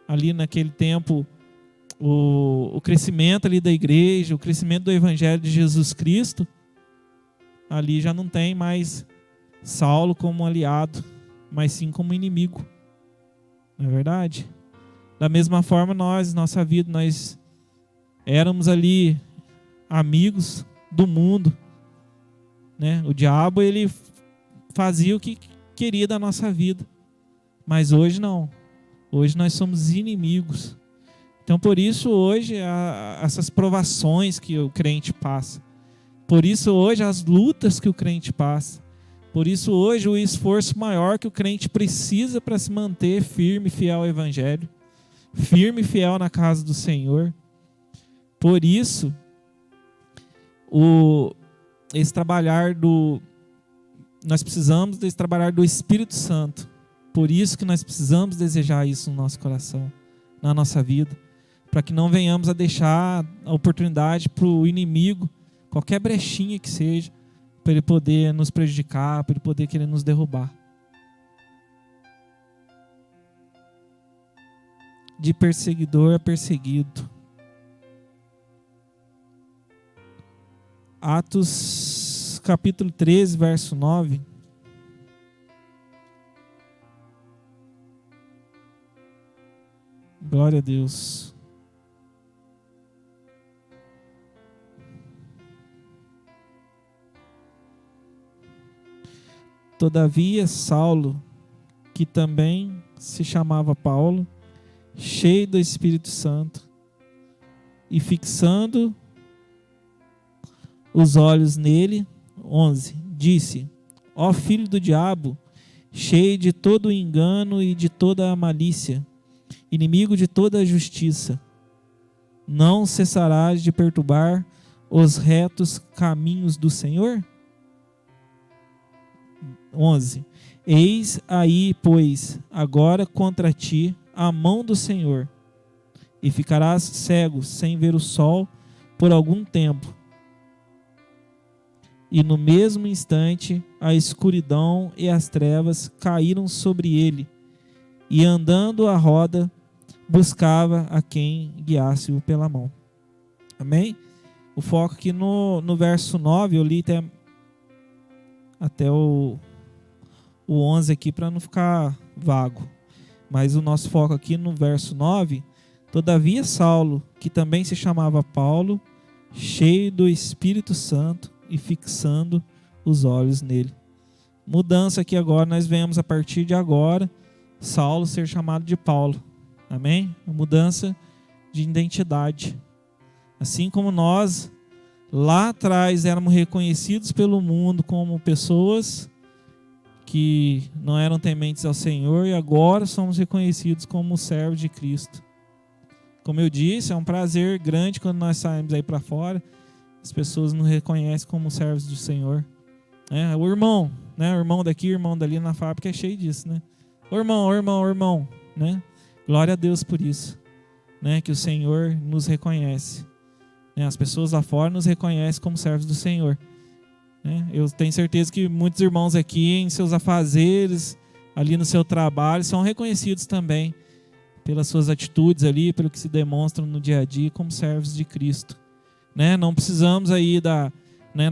ali naquele tempo o crescimento ali da igreja, o crescimento do evangelho de Jesus Cristo, ali já não tem mais Saulo como aliado, mas sim como inimigo, não é verdade? Da mesma forma nossa vida, nós éramos ali amigos do mundo, né? O diabo, ele fazia o que queria da nossa vida, mas hoje não. Hoje nós somos inimigos. Então por isso hoje essas provações que o crente passa, por isso hoje as lutas que o crente passa, por isso hoje o esforço maior que o crente precisa para se manter firme e fiel ao evangelho, firme e fiel na casa do Senhor. Por isso nós precisamos desse trabalhar do Espírito Santo. Por isso que nós precisamos desejar isso no nosso coração, na nossa vida, para que não venhamos a deixar a oportunidade para o inimigo, qualquer brechinha que seja, para ele poder nos prejudicar, para ele poder querer nos derrubar. De perseguidor a perseguido. Atos capítulo 13, verso 9. Glória a Deus. Todavia, Saulo, que também se chamava Paulo, cheio do Espírito Santo, e fixando os olhos nele, 11, disse: ó filho do diabo, cheio de todo o engano e de toda a malícia, inimigo de toda a justiça, não cessarás de perturbar os retos caminhos do Senhor? 11. Eis aí, pois, agora contra ti a mão do Senhor, e ficarás cego, sem ver o sol, por algum tempo. E no mesmo instante, a escuridão e as trevas caíram sobre ele, e andando à roda, buscava a quem guiasse-o pela mão. Amém? O foco aqui no verso 9, eu li até o 11 aqui para não ficar vago. Mas o nosso foco aqui no verso 9, todavia Saulo, que também se chamava Paulo, cheio do Espírito Santo e fixando os olhos nele. Mudança aqui agora, nós vemos a partir de agora, Saulo ser chamado de Paulo. Amém? Uma mudança de identidade. Assim como nós, lá atrás, éramos reconhecidos pelo mundo como pessoas que não eram tementes ao Senhor, e agora somos reconhecidos como servos de Cristo. Como eu disse, é um prazer grande quando nós saímos aí para fora, as pessoas nos reconhecem como servos do Senhor. O irmão, né? O irmão daqui, o irmão dali na fábrica é cheio disso, né? O irmão, né? Glória a Deus por isso, né? Que o Senhor nos reconhece. As pessoas lá fora nos reconhecem como servos do Senhor. Eu tenho certeza que muitos irmãos aqui em seus afazeres, ali no seu trabalho, são reconhecidos também pelas suas atitudes ali, pelo que se demonstram no dia a dia como servos de Cristo. Não precisamos aí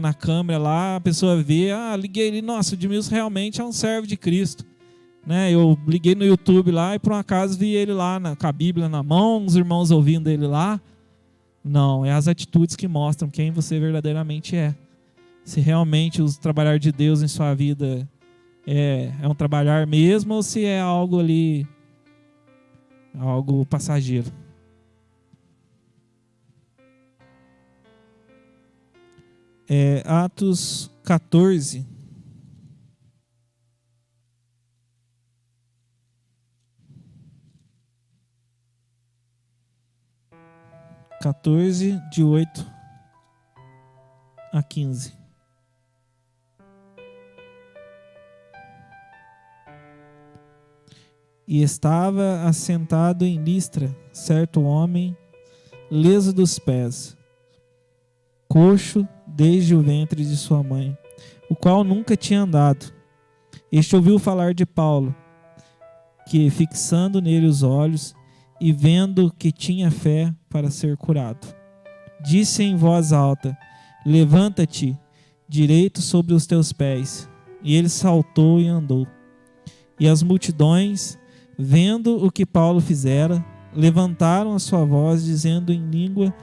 na câmera lá, a pessoa vê, liguei ali, nossa, o Edmilson realmente é um servo de Cristo. Eu liguei no YouTube lá e por um acaso vi ele lá com a Bíblia na mão, os irmãos ouvindo ele lá. Não, é as atitudes que mostram quem você verdadeiramente é. Se realmente o trabalhar de Deus em sua vida é um trabalhar mesmo, ou se é algo ali, algo passageiro. Atos 14. De 8 a 15. E estava assentado em Listra certo homem, leso dos pés, coxo desde o ventre de sua mãe, o qual nunca tinha andado. Este ouviu falar de Paulo, que, fixando nele os olhos e vendo que tinha fé para ser curado, disse em voz alta: levanta-te direito sobre os teus pés. E ele saltou e andou. E as multidões, vendo o que Paulo fizera, levantaram a sua voz, dizendo em língua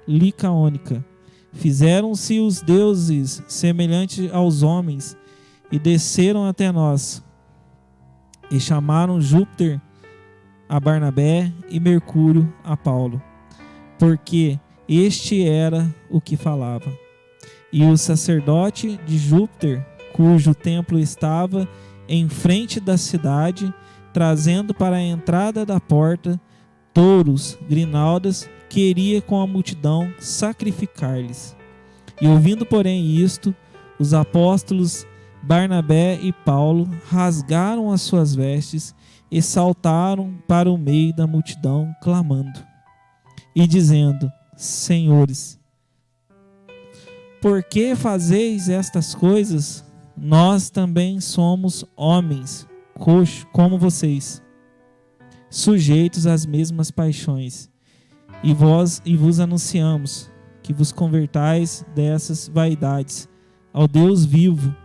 licaônica: fizeram-se os deuses semelhantes aos homens, e desceram até nós. E chamaram Júpiter a Barnabé e Mercúrio a Paulo, porque este era o que falava. E o sacerdote de Júpiter, cujo templo estava em frente da cidade, trazendo para a entrada da porta touros, grinaldas, queria com a multidão sacrificar-lhes. E ouvindo, porém, isto, os apóstolos Barnabé e Paulo rasgaram as suas vestes e saltaram para o meio da multidão, clamando e dizendo: Senhores, por que fazeis estas coisas? Nós também somos homens, coxos, como vocês, sujeitos às mesmas paixões. E vos anunciamos que vos convertais dessas vaidades ao Deus vivo,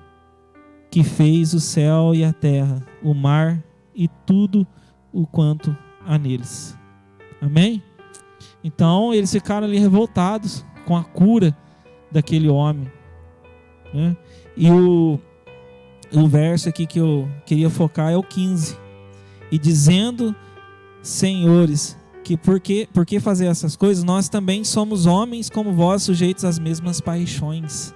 que fez o céu e a terra, o mar e tudo o quanto há neles. Amém? Então eles ficaram ali revoltados com a cura daquele homem, né? E o verso aqui que eu queria focar é o 15. E dizendo, senhores, que por que fazer essas coisas? Nós também somos homens como vós, sujeitos às mesmas paixões.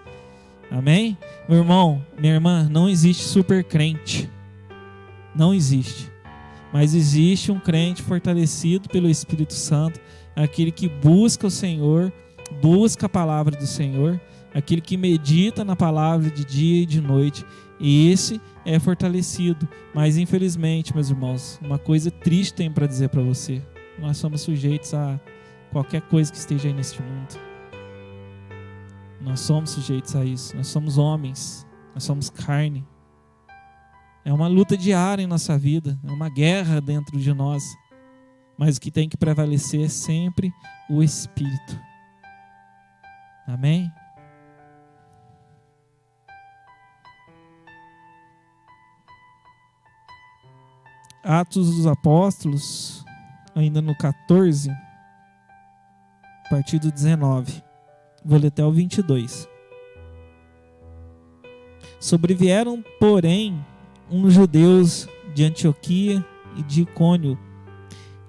Amém? Meu irmão, minha irmã, não existe super crente. Não existe. Mas existe um crente fortalecido pelo Espírito Santo, aquele que busca o Senhor, busca a palavra do Senhor, aquele que medita na palavra de dia e de noite. E esse é fortalecido. Mas infelizmente, meus irmãos, uma coisa triste tem para dizer para você: nós somos sujeitos a qualquer coisa que esteja aí neste mundo. Nós somos sujeitos a isso. Nós somos homens, nós somos carne. É uma luta diária em nossa vida, é uma guerra dentro de nós. Mas o que tem que prevalecer é sempre o Espírito. Amém? Atos dos Apóstolos, ainda no 14, a partir do 19. Vou ler até o 22. Sobrevieram, porém, uns judeus de Antioquia e de Icônio,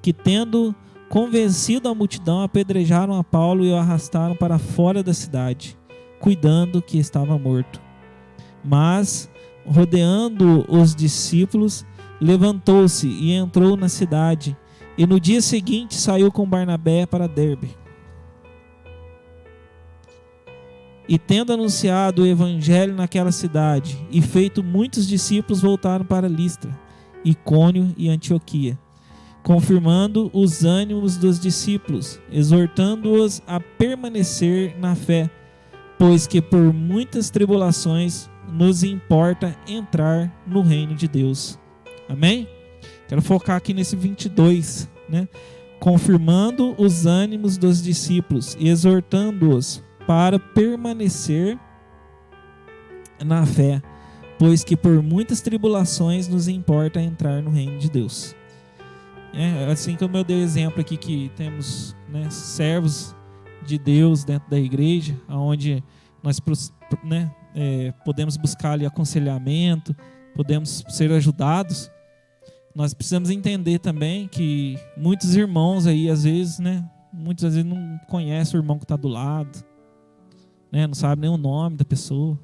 que tendo convencido a multidão, apedrejaram a Paulo e o arrastaram para fora da cidade, cuidando que estava morto. Mas, rodeando os discípulos, levantou-se e entrou na cidade, e no dia seguinte saiu com Barnabé para Derbe. E tendo anunciado o evangelho naquela cidade, e feito muitos discípulos, voltaram para Listra, Icônio e Antioquia, confirmando os ânimos dos discípulos, exortando-os a permanecer na fé, pois que por muitas tribulações nos importa entrar no reino de Deus. Amém? Quero focar aqui nesse 22, né? Confirmando os ânimos dos discípulos e exortando-os para permanecer na fé, pois que por muitas tribulações nos importa entrar no reino de Deus. É assim como eu dei exemplo aqui, que temos, né, servos de Deus dentro da igreja, onde nós, né, podemos buscar ali aconselhamento, podemos ser ajudados. Nós precisamos entender também que muitos irmãos aí, às vezes, né, muitas vezes não conhecem o irmão que está do lado, né, não sabe nem o nome da pessoa.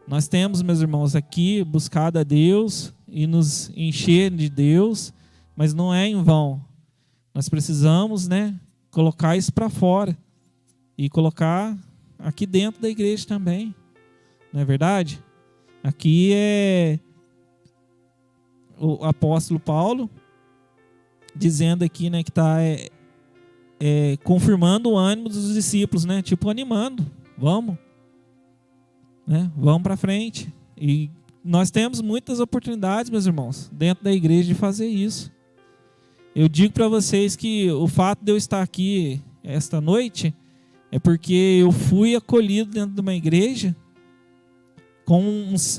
Nós temos, meus irmãos, aqui buscado a Deus e nos encher de Deus, mas não é em vão. Nós precisamos, né, colocar isso para fora e colocar aqui dentro da igreja também, não é verdade? Aqui é o apóstolo Paulo dizendo aqui, né, que está confirmando o ânimo dos discípulos, né, tipo animando, vamos, né, vamos para frente. E nós temos muitas oportunidades, meus irmãos, dentro da igreja de fazer isso. Eu digo para vocês que o fato de eu estar aqui esta noite é porque eu fui acolhido dentro de uma igreja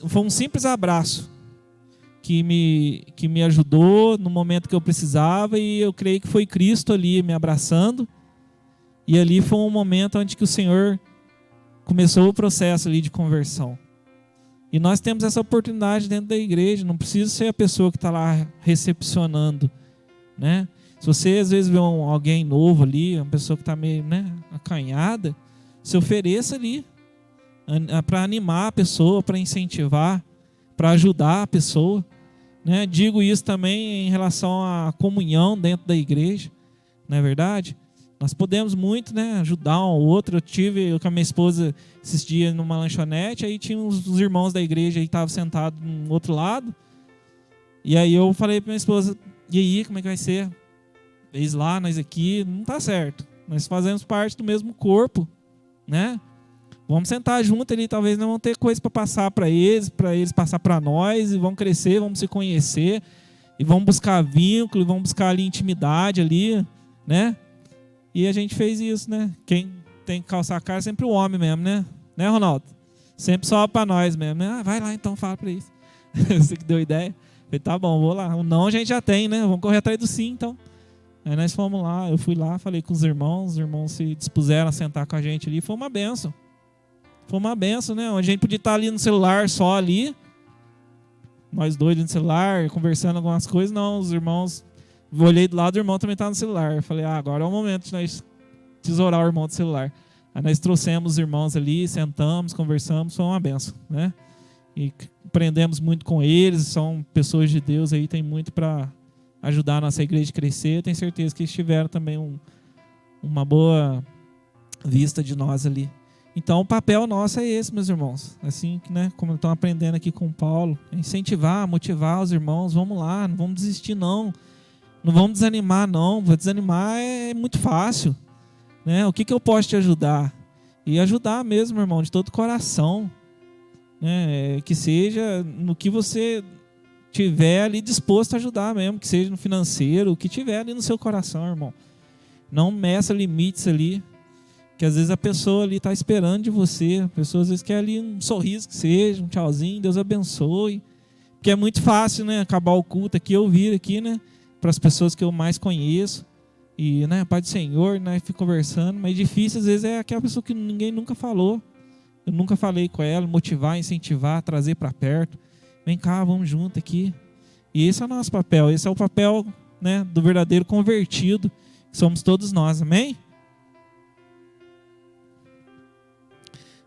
foi um simples abraço que me ajudou no momento que eu precisava, e eu creio que foi Cristo ali me abraçando, e ali foi um momento onde que o Senhor começou o processo ali de conversão. E nós temos essa oportunidade dentro da igreja, não precisa ser a pessoa que está lá recepcionando, né? Se você às vezes vê alguém novo ali, uma pessoa que está meio, né, acanhada, se ofereça ali para animar a pessoa, para incentivar, para ajudar a pessoa, né? Digo isso também em relação à comunhão dentro da igreja, não é verdade? Nós podemos muito, né, ajudar um ao outro. Eu tive com a minha esposa esses dias numa lanchonete, aí tinha uns irmãos da igreja que estavam sentados no outro lado, e aí eu falei para minha esposa: e aí, como é que vai ser? Eles lá, nós aqui, não está certo. Nós fazemos parte do mesmo corpo, né? Vamos sentar junto ali, talvez não vão ter coisa para passar para eles passar para nós, e vão crescer, vamos se conhecer, e vamos buscar vínculo, e vamos buscar ali intimidade ali, né? E a gente fez isso, né? Quem tem que calçar a cara é sempre o homem mesmo, né? Né, Ronaldo? Sempre só para nós mesmo, né? Ah, vai lá então, fala para eles. Você que deu ideia. Falei, tá bom, vou lá. O não a gente já tem, né? Vamos correr atrás do sim, então. Aí nós fomos lá, eu fui lá, falei com os irmãos se dispuseram a sentar com a gente ali, foi uma benção. Foi uma benção, né? A gente podia estar ali no celular, só ali, nós dois no celular, conversando algumas coisas, não, os irmãos, eu olhei do lado, o irmão também estava no celular. Eu falei, agora é o momento de nós tesourar o irmão do celular. Aí nós trouxemos os irmãos ali, sentamos, conversamos, foi uma benção, né? E aprendemos muito com eles, são pessoas de Deus aí, tem muito para ajudar a nossa igreja a crescer. Eu tenho certeza que eles tiveram também uma boa vista de nós ali. Então o papel nosso é esse, meus irmãos. Assim, né, como estão aprendendo aqui com o Paulo, incentivar, motivar os irmãos, vamos lá, não vamos desistir não. Não vamos desanimar não, desanimar é muito fácil. Né? O que eu posso te ajudar? E ajudar mesmo, irmão, de todo o coração. Né? Que seja no que você tiver ali disposto a ajudar mesmo, que seja no financeiro, o que tiver ali no seu coração, irmão. Não meça limites ali, que às vezes a pessoa ali está esperando de você, a pessoa às vezes quer ali um sorriso que seja, um tchauzinho, Deus abençoe. Porque é muito fácil, né, acabar o culto aqui, eu vir aqui, né, para as pessoas que eu mais conheço, e, né, Pai do Senhor, né, fico conversando, mas difícil às vezes é aquela pessoa que ninguém nunca falou, eu nunca falei com ela, motivar, incentivar, trazer para perto, vem cá, vamos junto aqui. E esse é o nosso papel, esse é o papel, né, do verdadeiro convertido, que somos todos nós, amém?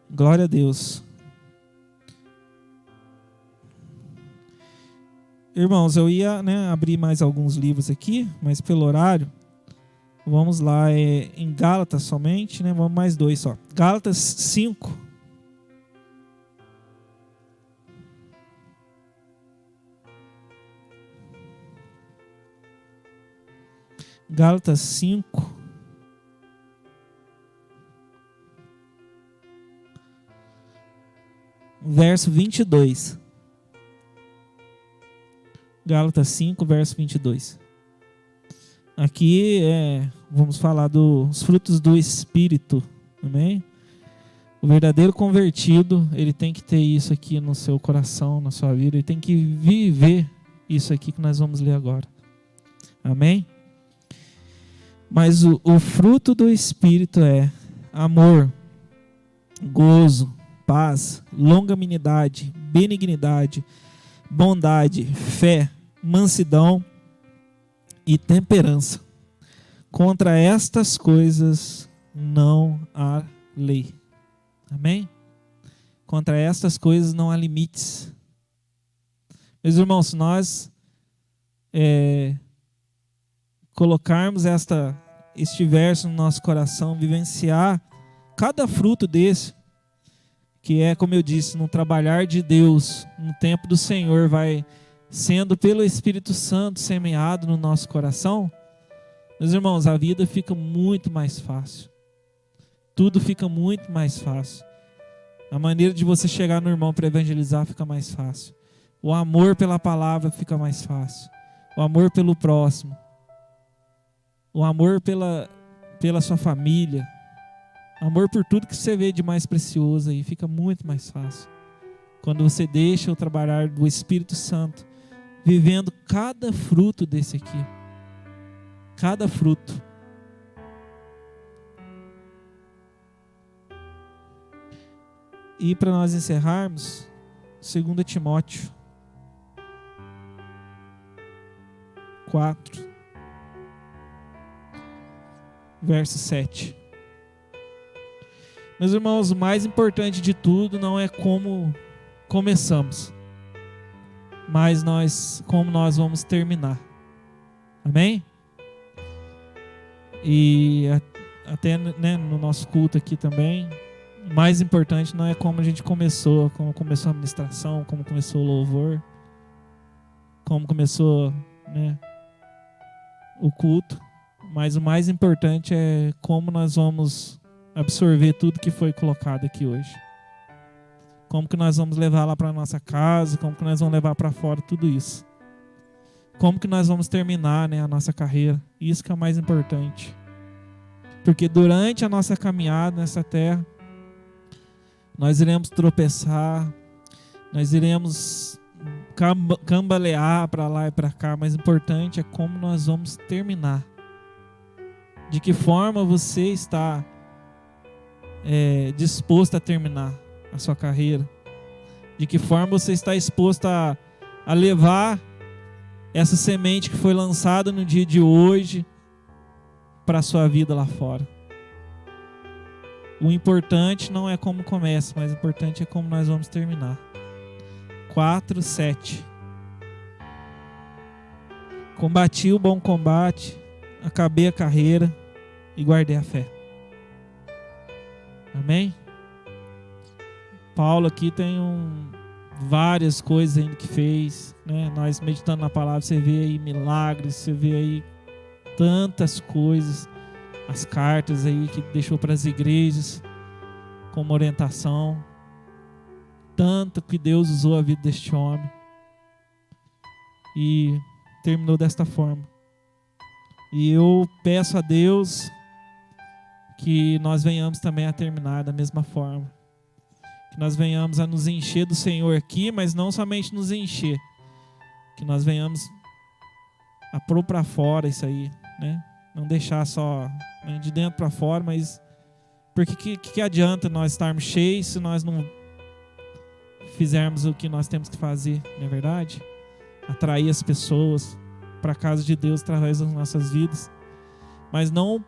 Glória a Deus. Irmãos, eu ia, né, abrir mais alguns livros aqui, mas pelo horário, vamos lá, em Gálatas somente, né, vamos mais dois só. Gálatas 5. Gálatas 5. Verso 22. Gálatas 5, verso 22. Aqui vamos falar dos frutos do Espírito. Amém? O verdadeiro convertido, ele tem que ter isso aqui no seu coração, na sua vida. Ele tem que viver isso aqui que nós vamos ler agora. Amém? Mas o fruto do Espírito é amor, gozo, paz, longanimidade, benignidade, bondade, fé, mansidão e temperança. Contra estas coisas não há lei. Amém? Contra estas coisas não há limites. Meus irmãos, se nós colocarmos este verso no nosso coração, vivenciar cada fruto desse, que é, como eu disse, no trabalhar de Deus, no tempo do Senhor, vai sendo pelo Espírito Santo semeado no nosso coração, meus irmãos, a vida fica muito mais fácil. Tudo fica muito mais fácil. A maneira de você chegar no irmão para evangelizar fica mais fácil. O amor pela palavra fica mais fácil. O amor pelo próximo. O amor pela sua família. Amor por tudo que você vê de mais precioso aí, fica muito mais fácil. Quando você deixa o trabalhar do Espírito Santo, vivendo cada fruto desse aqui. Cada fruto. E para nós encerrarmos, 2 Timóteo 4, verso 7. Meus irmãos, o mais importante de tudo não é como começamos, mas como nós vamos terminar. Amém? E até, né, no nosso culto aqui também, o mais importante não é como a gente começou, como começou a administração, como começou o louvor, como começou, né, o culto, mas o mais importante é como nós vamos absorver tudo que foi colocado aqui hoje. Como que nós vamos levar lá para nossa casa, como que nós vamos levar para fora tudo isso. Como que nós vamos terminar, né, a nossa carreira. Isso que é o mais importante. Porque durante a nossa caminhada nessa terra, nós iremos tropeçar, nós iremos cambalear para lá e para cá, mas o importante é como nós vamos terminar. De que forma você está disposto a terminar a sua carreira? De que forma você está disposto a levar essa semente que foi lançada no dia de hoje para a sua vida lá fora? O importante não é como começa, mas o importante é como nós vamos terminar. 4:7. Combati o bom combate, acabei a carreira e guardei a fé. Amém? Paulo aqui tem várias coisas ainda que fez, né? Nós meditando na palavra, você vê aí milagres, você vê aí tantas coisas, as cartas aí que deixou para as igrejas como orientação, tanto que Deus usou a vida deste homem e terminou desta forma. E eu peço a Deus que nós venhamos também a terminar da mesma forma, que nós venhamos a nos encher do Senhor aqui, mas não somente nos encher, que nós venhamos a pôr para fora isso aí, né? Não deixar só de dentro para fora, mas porque que adianta nós estarmos cheios se nós não fizermos o que nós temos que fazer, não é verdade? Atrair as pessoas para a casa de Deus através das nossas vidas. Mas não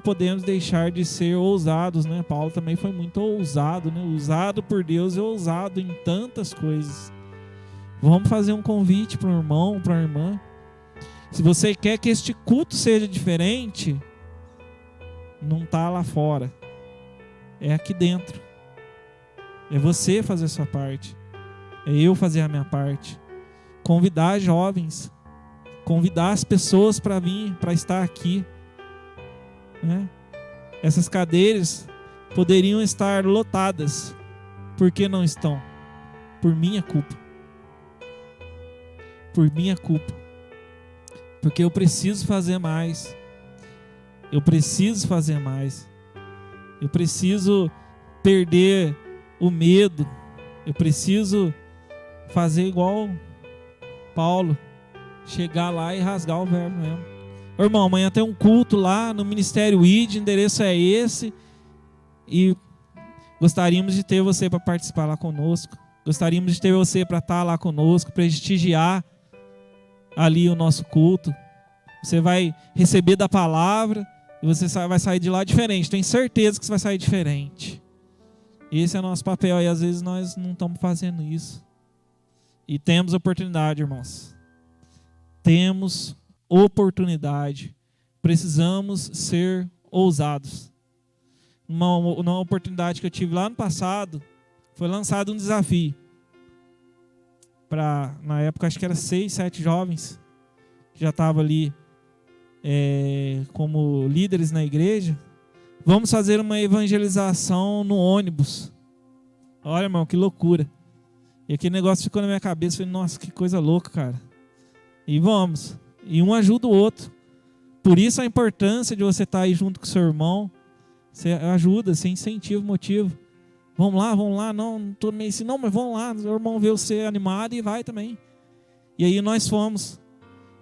podemos deixar de ser ousados, né? Paulo também foi muito ousado, né? Usado por Deus e ousado em tantas coisas. Vamos fazer um convite para um irmão, para uma irmã. Se você quer que este culto seja diferente, não está lá fora, é aqui dentro. É você fazer a sua parte, é eu fazer a minha parte. Convidar jovens, convidar as pessoas para vir, para estar aqui, né? Essas cadeiras poderiam estar lotadas. Por que não estão? Por minha culpa. Por minha culpa. Porque eu preciso fazer mais. Eu preciso fazer mais. Eu preciso perder o medo. Eu preciso fazer igual Paulo, chegar lá e rasgar o verbo mesmo. Ô, irmão, amanhã tem um culto lá no Ministério ID, o endereço é esse, e gostaríamos de ter você para participar lá conosco. Gostaríamos de ter você para estar lá conosco, prestigiar ali o nosso culto. Você vai receber da palavra e você vai sair de lá diferente. Tenho certeza que você vai sair diferente. Esse é o nosso papel e às vezes nós não estamos fazendo isso. E temos oportunidade, irmãos. Temos oportunidade. Precisamos ser ousados. Uma oportunidade que eu tive lá no passado, foi lançado um desafio. Na época, acho que era 6, 7 jovens que já estavam ali como líderes na igreja. Vamos fazer uma evangelização no ônibus. Olha, irmão, que loucura. E aquele negócio ficou na minha cabeça. Falei, nossa, que coisa louca, cara. E vamos. E um ajuda o outro. Por isso a importância de você estar aí junto com o seu irmão. Você ajuda, você incentiva o motivo. Vamos lá. Não estou meio assim. Não, mas vamos lá. O irmão vê você animado e vai também. E aí nós fomos.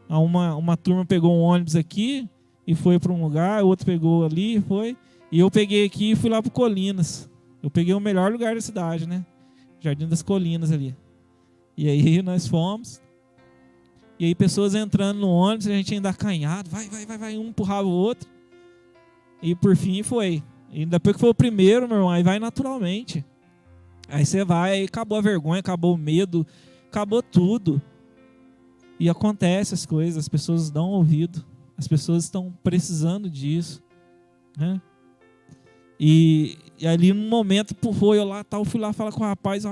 Uma turma pegou um ônibus aqui e foi para um lugar. O outro pegou ali e foi. E eu peguei aqui e fui lá para Colinas. Eu peguei o melhor lugar da cidade, né? Jardim das Colinas ali. E aí nós fomos. E aí pessoas entrando no ônibus, a gente ainda acanhado. Vai. Um empurrava o outro. E por fim foi. E depois que foi o primeiro, meu irmão, aí vai naturalmente. Aí você vai, aí acabou a vergonha, acabou o medo, acabou tudo. E acontece as coisas, as pessoas dão ouvido. As pessoas estão precisando disso, né? E ali no momento empurrou eu lá, tal, fui lá falar com o rapaz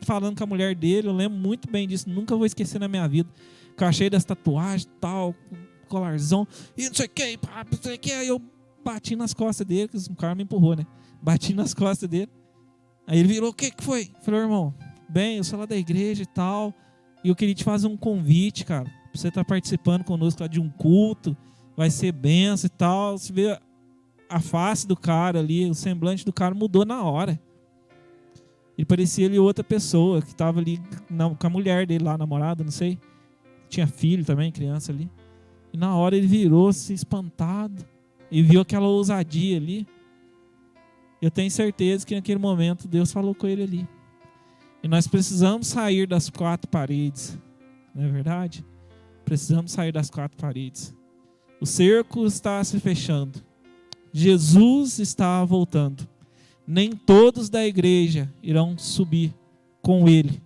falando com a mulher dele. Eu lembro muito bem disso, nunca vou esquecer na minha vida. Cachei das tatuagens, tal, colarzão, e não sei o que, não sei o que. Aí eu bati nas costas dele, que o cara me empurrou, né? Bati nas costas dele. Aí ele virou, o que foi? Eu falei, irmão, bem, eu sou lá da igreja e tal, e eu queria te fazer um convite, cara, pra você estar participando conosco lá de um culto, vai ser benção e tal. Você vê a face do cara ali, o semblante do cara mudou na hora. Ele parecia ali outra pessoa, que estava ali com a mulher dele lá, namorada, não sei. Tinha filho também, criança ali. E na hora ele virou assim, espantado. e viu aquela ousadia ali. Eu tenho certeza que naquele momento Deus falou com ele ali. E nós precisamos sair das 4 paredes, não é verdade? Precisamos sair das 4 paredes. O cerco está se fechando. Jesus está voltando. Nem todos da igreja irão subir com ele,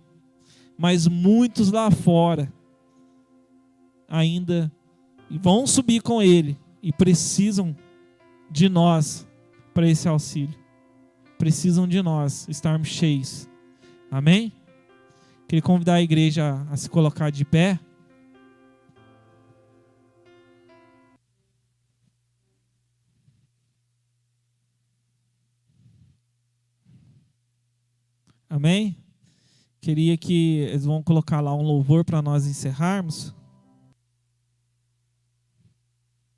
mas muitos lá fora ainda vão subir com ele e precisam de nós para esse auxílio. Precisam de nós estarmos cheios. Amém? Queria convidar a igreja a se colocar de pé. Amém? Queria que eles vão colocar lá um louvor para nós encerrarmos.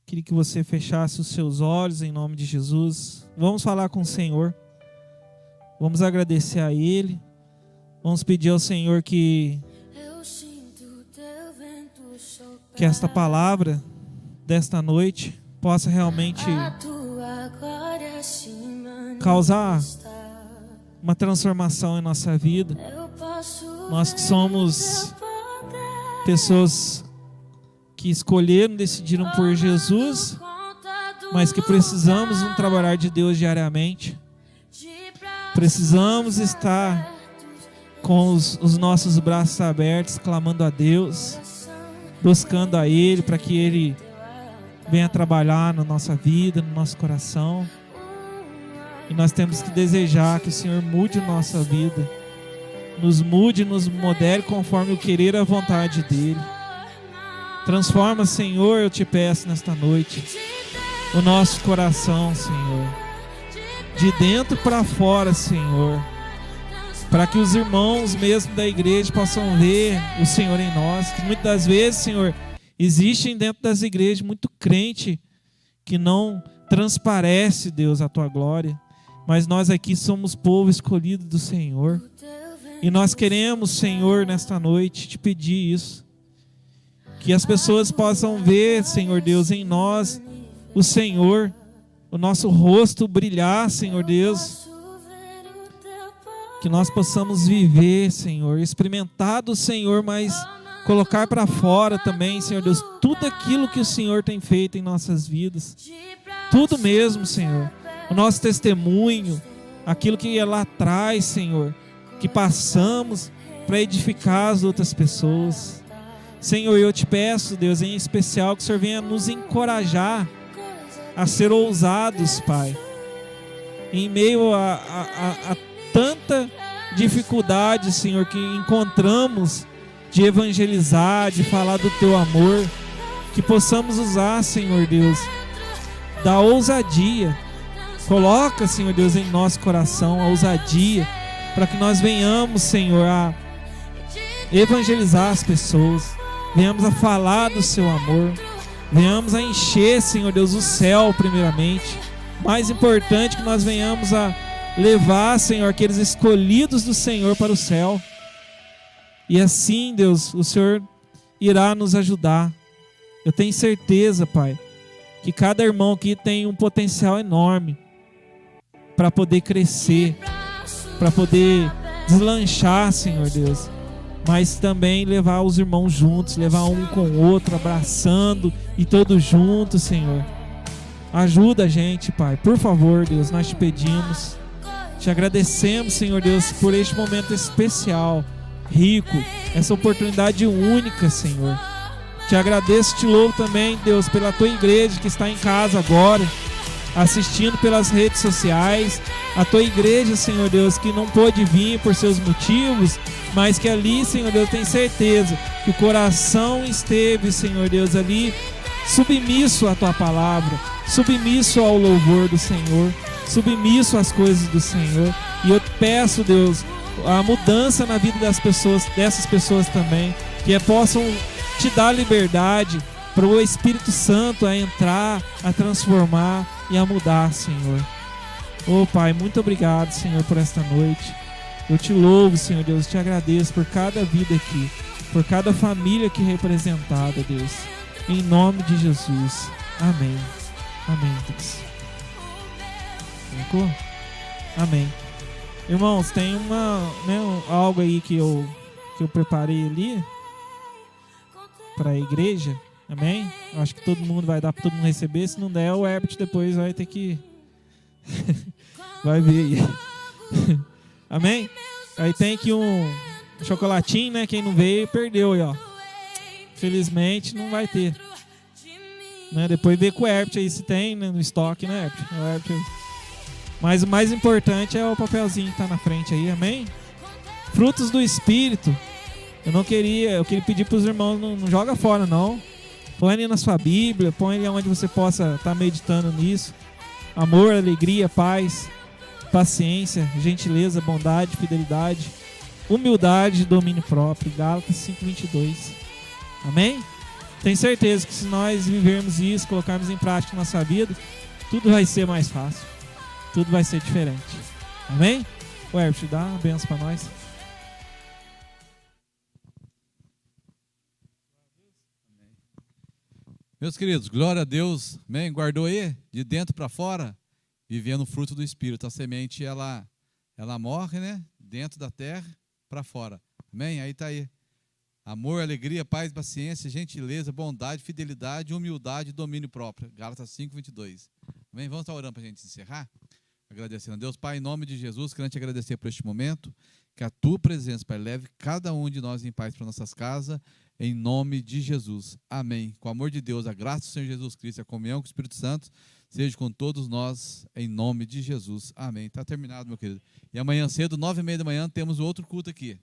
Queria que você fechasse os seus olhos em nome de Jesus. Vamos falar com o Senhor. Vamos agradecer a Ele. Vamos pedir ao Senhor que esta palavra desta noite possa realmente causar uma transformação em nossa vida. Nós que somos pessoas que escolheram, decidiram por Jesus, mas que precisamos de um trabalhar de Deus diariamente. Precisamos estar com os nossos braços abertos, clamando a Deus, buscando a Ele para que Ele venha trabalhar na nossa vida, no nosso coração. E nós temos que desejar que o Senhor mude a nossa vida, nos mude, nos modele conforme o querer e a vontade dEle. Transforma, Senhor, eu te peço nesta noite, o nosso coração, Senhor, de dentro para fora, Senhor, para que os irmãos mesmo da igreja possam ver o Senhor em nós, que muitas das vezes, Senhor, existem dentro das igrejas muito crente que não transparece, Deus, a Tua glória, mas nós aqui somos povo escolhido do Senhor, e nós queremos, Senhor, nesta noite, te pedir isso, que as pessoas possam ver, Senhor Deus, em nós, o Senhor, o nosso rosto brilhar, Senhor Deus, que nós possamos viver, Senhor, experimentar do Senhor, mas colocar para fora também, Senhor Deus, tudo aquilo que o Senhor tem feito em nossas vidas, tudo mesmo, Senhor, o nosso testemunho, aquilo que é lá atrás, Senhor, que passamos para edificar as outras pessoas. Senhor, eu te peço, Deus, em especial, que o Senhor venha nos encorajar a ser ousados, Pai, em meio a tanta dificuldade, Senhor, que encontramos de evangelizar, de falar do Teu amor, que possamos usar, Senhor Deus, da ousadia. Coloca, Senhor Deus, em nosso coração a ousadia, para que nós venhamos, Senhor, a evangelizar as pessoas, venhamos a falar do Seu amor, venhamos a encher, Senhor Deus, o céu primeiramente. Mais importante, que nós venhamos a levar, Senhor, aqueles escolhidos do Senhor para o céu. E assim, Deus, o Senhor irá nos ajudar. Eu tenho certeza, Pai, que cada irmão aqui tem um potencial enorme para poder crescer, para poder deslanchar, Senhor Deus, mas também levar os irmãos juntos, levar um com o outro, abraçando e todos juntos, Senhor. Ajuda a gente, Pai, por favor, Deus, nós te pedimos, te agradecemos, Senhor Deus, por este momento especial, rico, essa oportunidade única, Senhor. Te agradeço, te louvo também, Deus, pela Tua igreja que está em casa agora, assistindo pelas redes sociais, a Tua igreja, Senhor Deus, que não pôde vir por seus motivos, mas que ali, Senhor Deus, tem certeza que o coração esteve, Senhor Deus, ali submisso à Tua palavra, submisso ao louvor do Senhor, submisso às coisas do Senhor. E eu peço, Deus, a mudança na vida das pessoas, dessas pessoas também, que possam Te dar liberdade para o Espírito Santo a entrar, a transformar e a mudar, Senhor. Oh, Pai, muito obrigado, Senhor, por esta noite. Eu Te louvo, Senhor Deus, Te agradeço por cada vida aqui, por cada família aqui representada, Deus. Em nome de Jesus. Amém. Amém, Deus. Colocou? Amém. Irmãos, tem algo aí que eu preparei ali para a igreja. Amém? Eu acho que todo mundo vai dar para todo mundo receber. Se não der, o Herbert depois vai ter que vai ver aí. Amém? Aí tem aqui um chocolatinho, né? Quem não veio, perdeu aí, ó. Felizmente não vai ter. Né? Depois vê com o Herbert aí se tem, né, no estoque, né, Herbert? Mas o mais importante é o papelzinho que tá na frente aí, amém? Frutos do Espírito. Eu queria pedir para os irmãos, não joga fora não. Põe ali na sua Bíblia, põe ali onde você possa estar meditando nisso. Amor, alegria, paz, paciência, gentileza, bondade, fidelidade, humildade e domínio próprio. Gálatas 5:22. Amém? Tenho certeza que se nós vivermos isso, colocarmos em prática na nossa vida, tudo vai ser mais fácil. Tudo vai ser diferente. Amém? O Herbert, dá uma benção para nós. Meus queridos, glória a Deus, amém? Guardou aí, de dentro para fora, vivendo o fruto do Espírito. A semente, ela morre, né? Dentro da terra, para fora. Amém? Aí está aí. Amor, alegria, paz, paciência, gentileza, bondade, fidelidade, humildade e domínio próprio. Gálatas 5:22. Amém? Vamos estar orando para a gente encerrar? Agradecendo a Deus. Pai, em nome de Jesus, quero te agradecer por este momento, que a tua presença, Pai, leve cada um de nós em paz para nossas casas, em nome de Jesus. Amém. Com o amor de Deus, a graça do Senhor Jesus Cristo, a comunhão com o Espírito Santo, seja com todos nós, em nome de Jesus. Amém. Está terminado, meu querido. E amanhã cedo, 9:30 da manhã, temos outro culto aqui.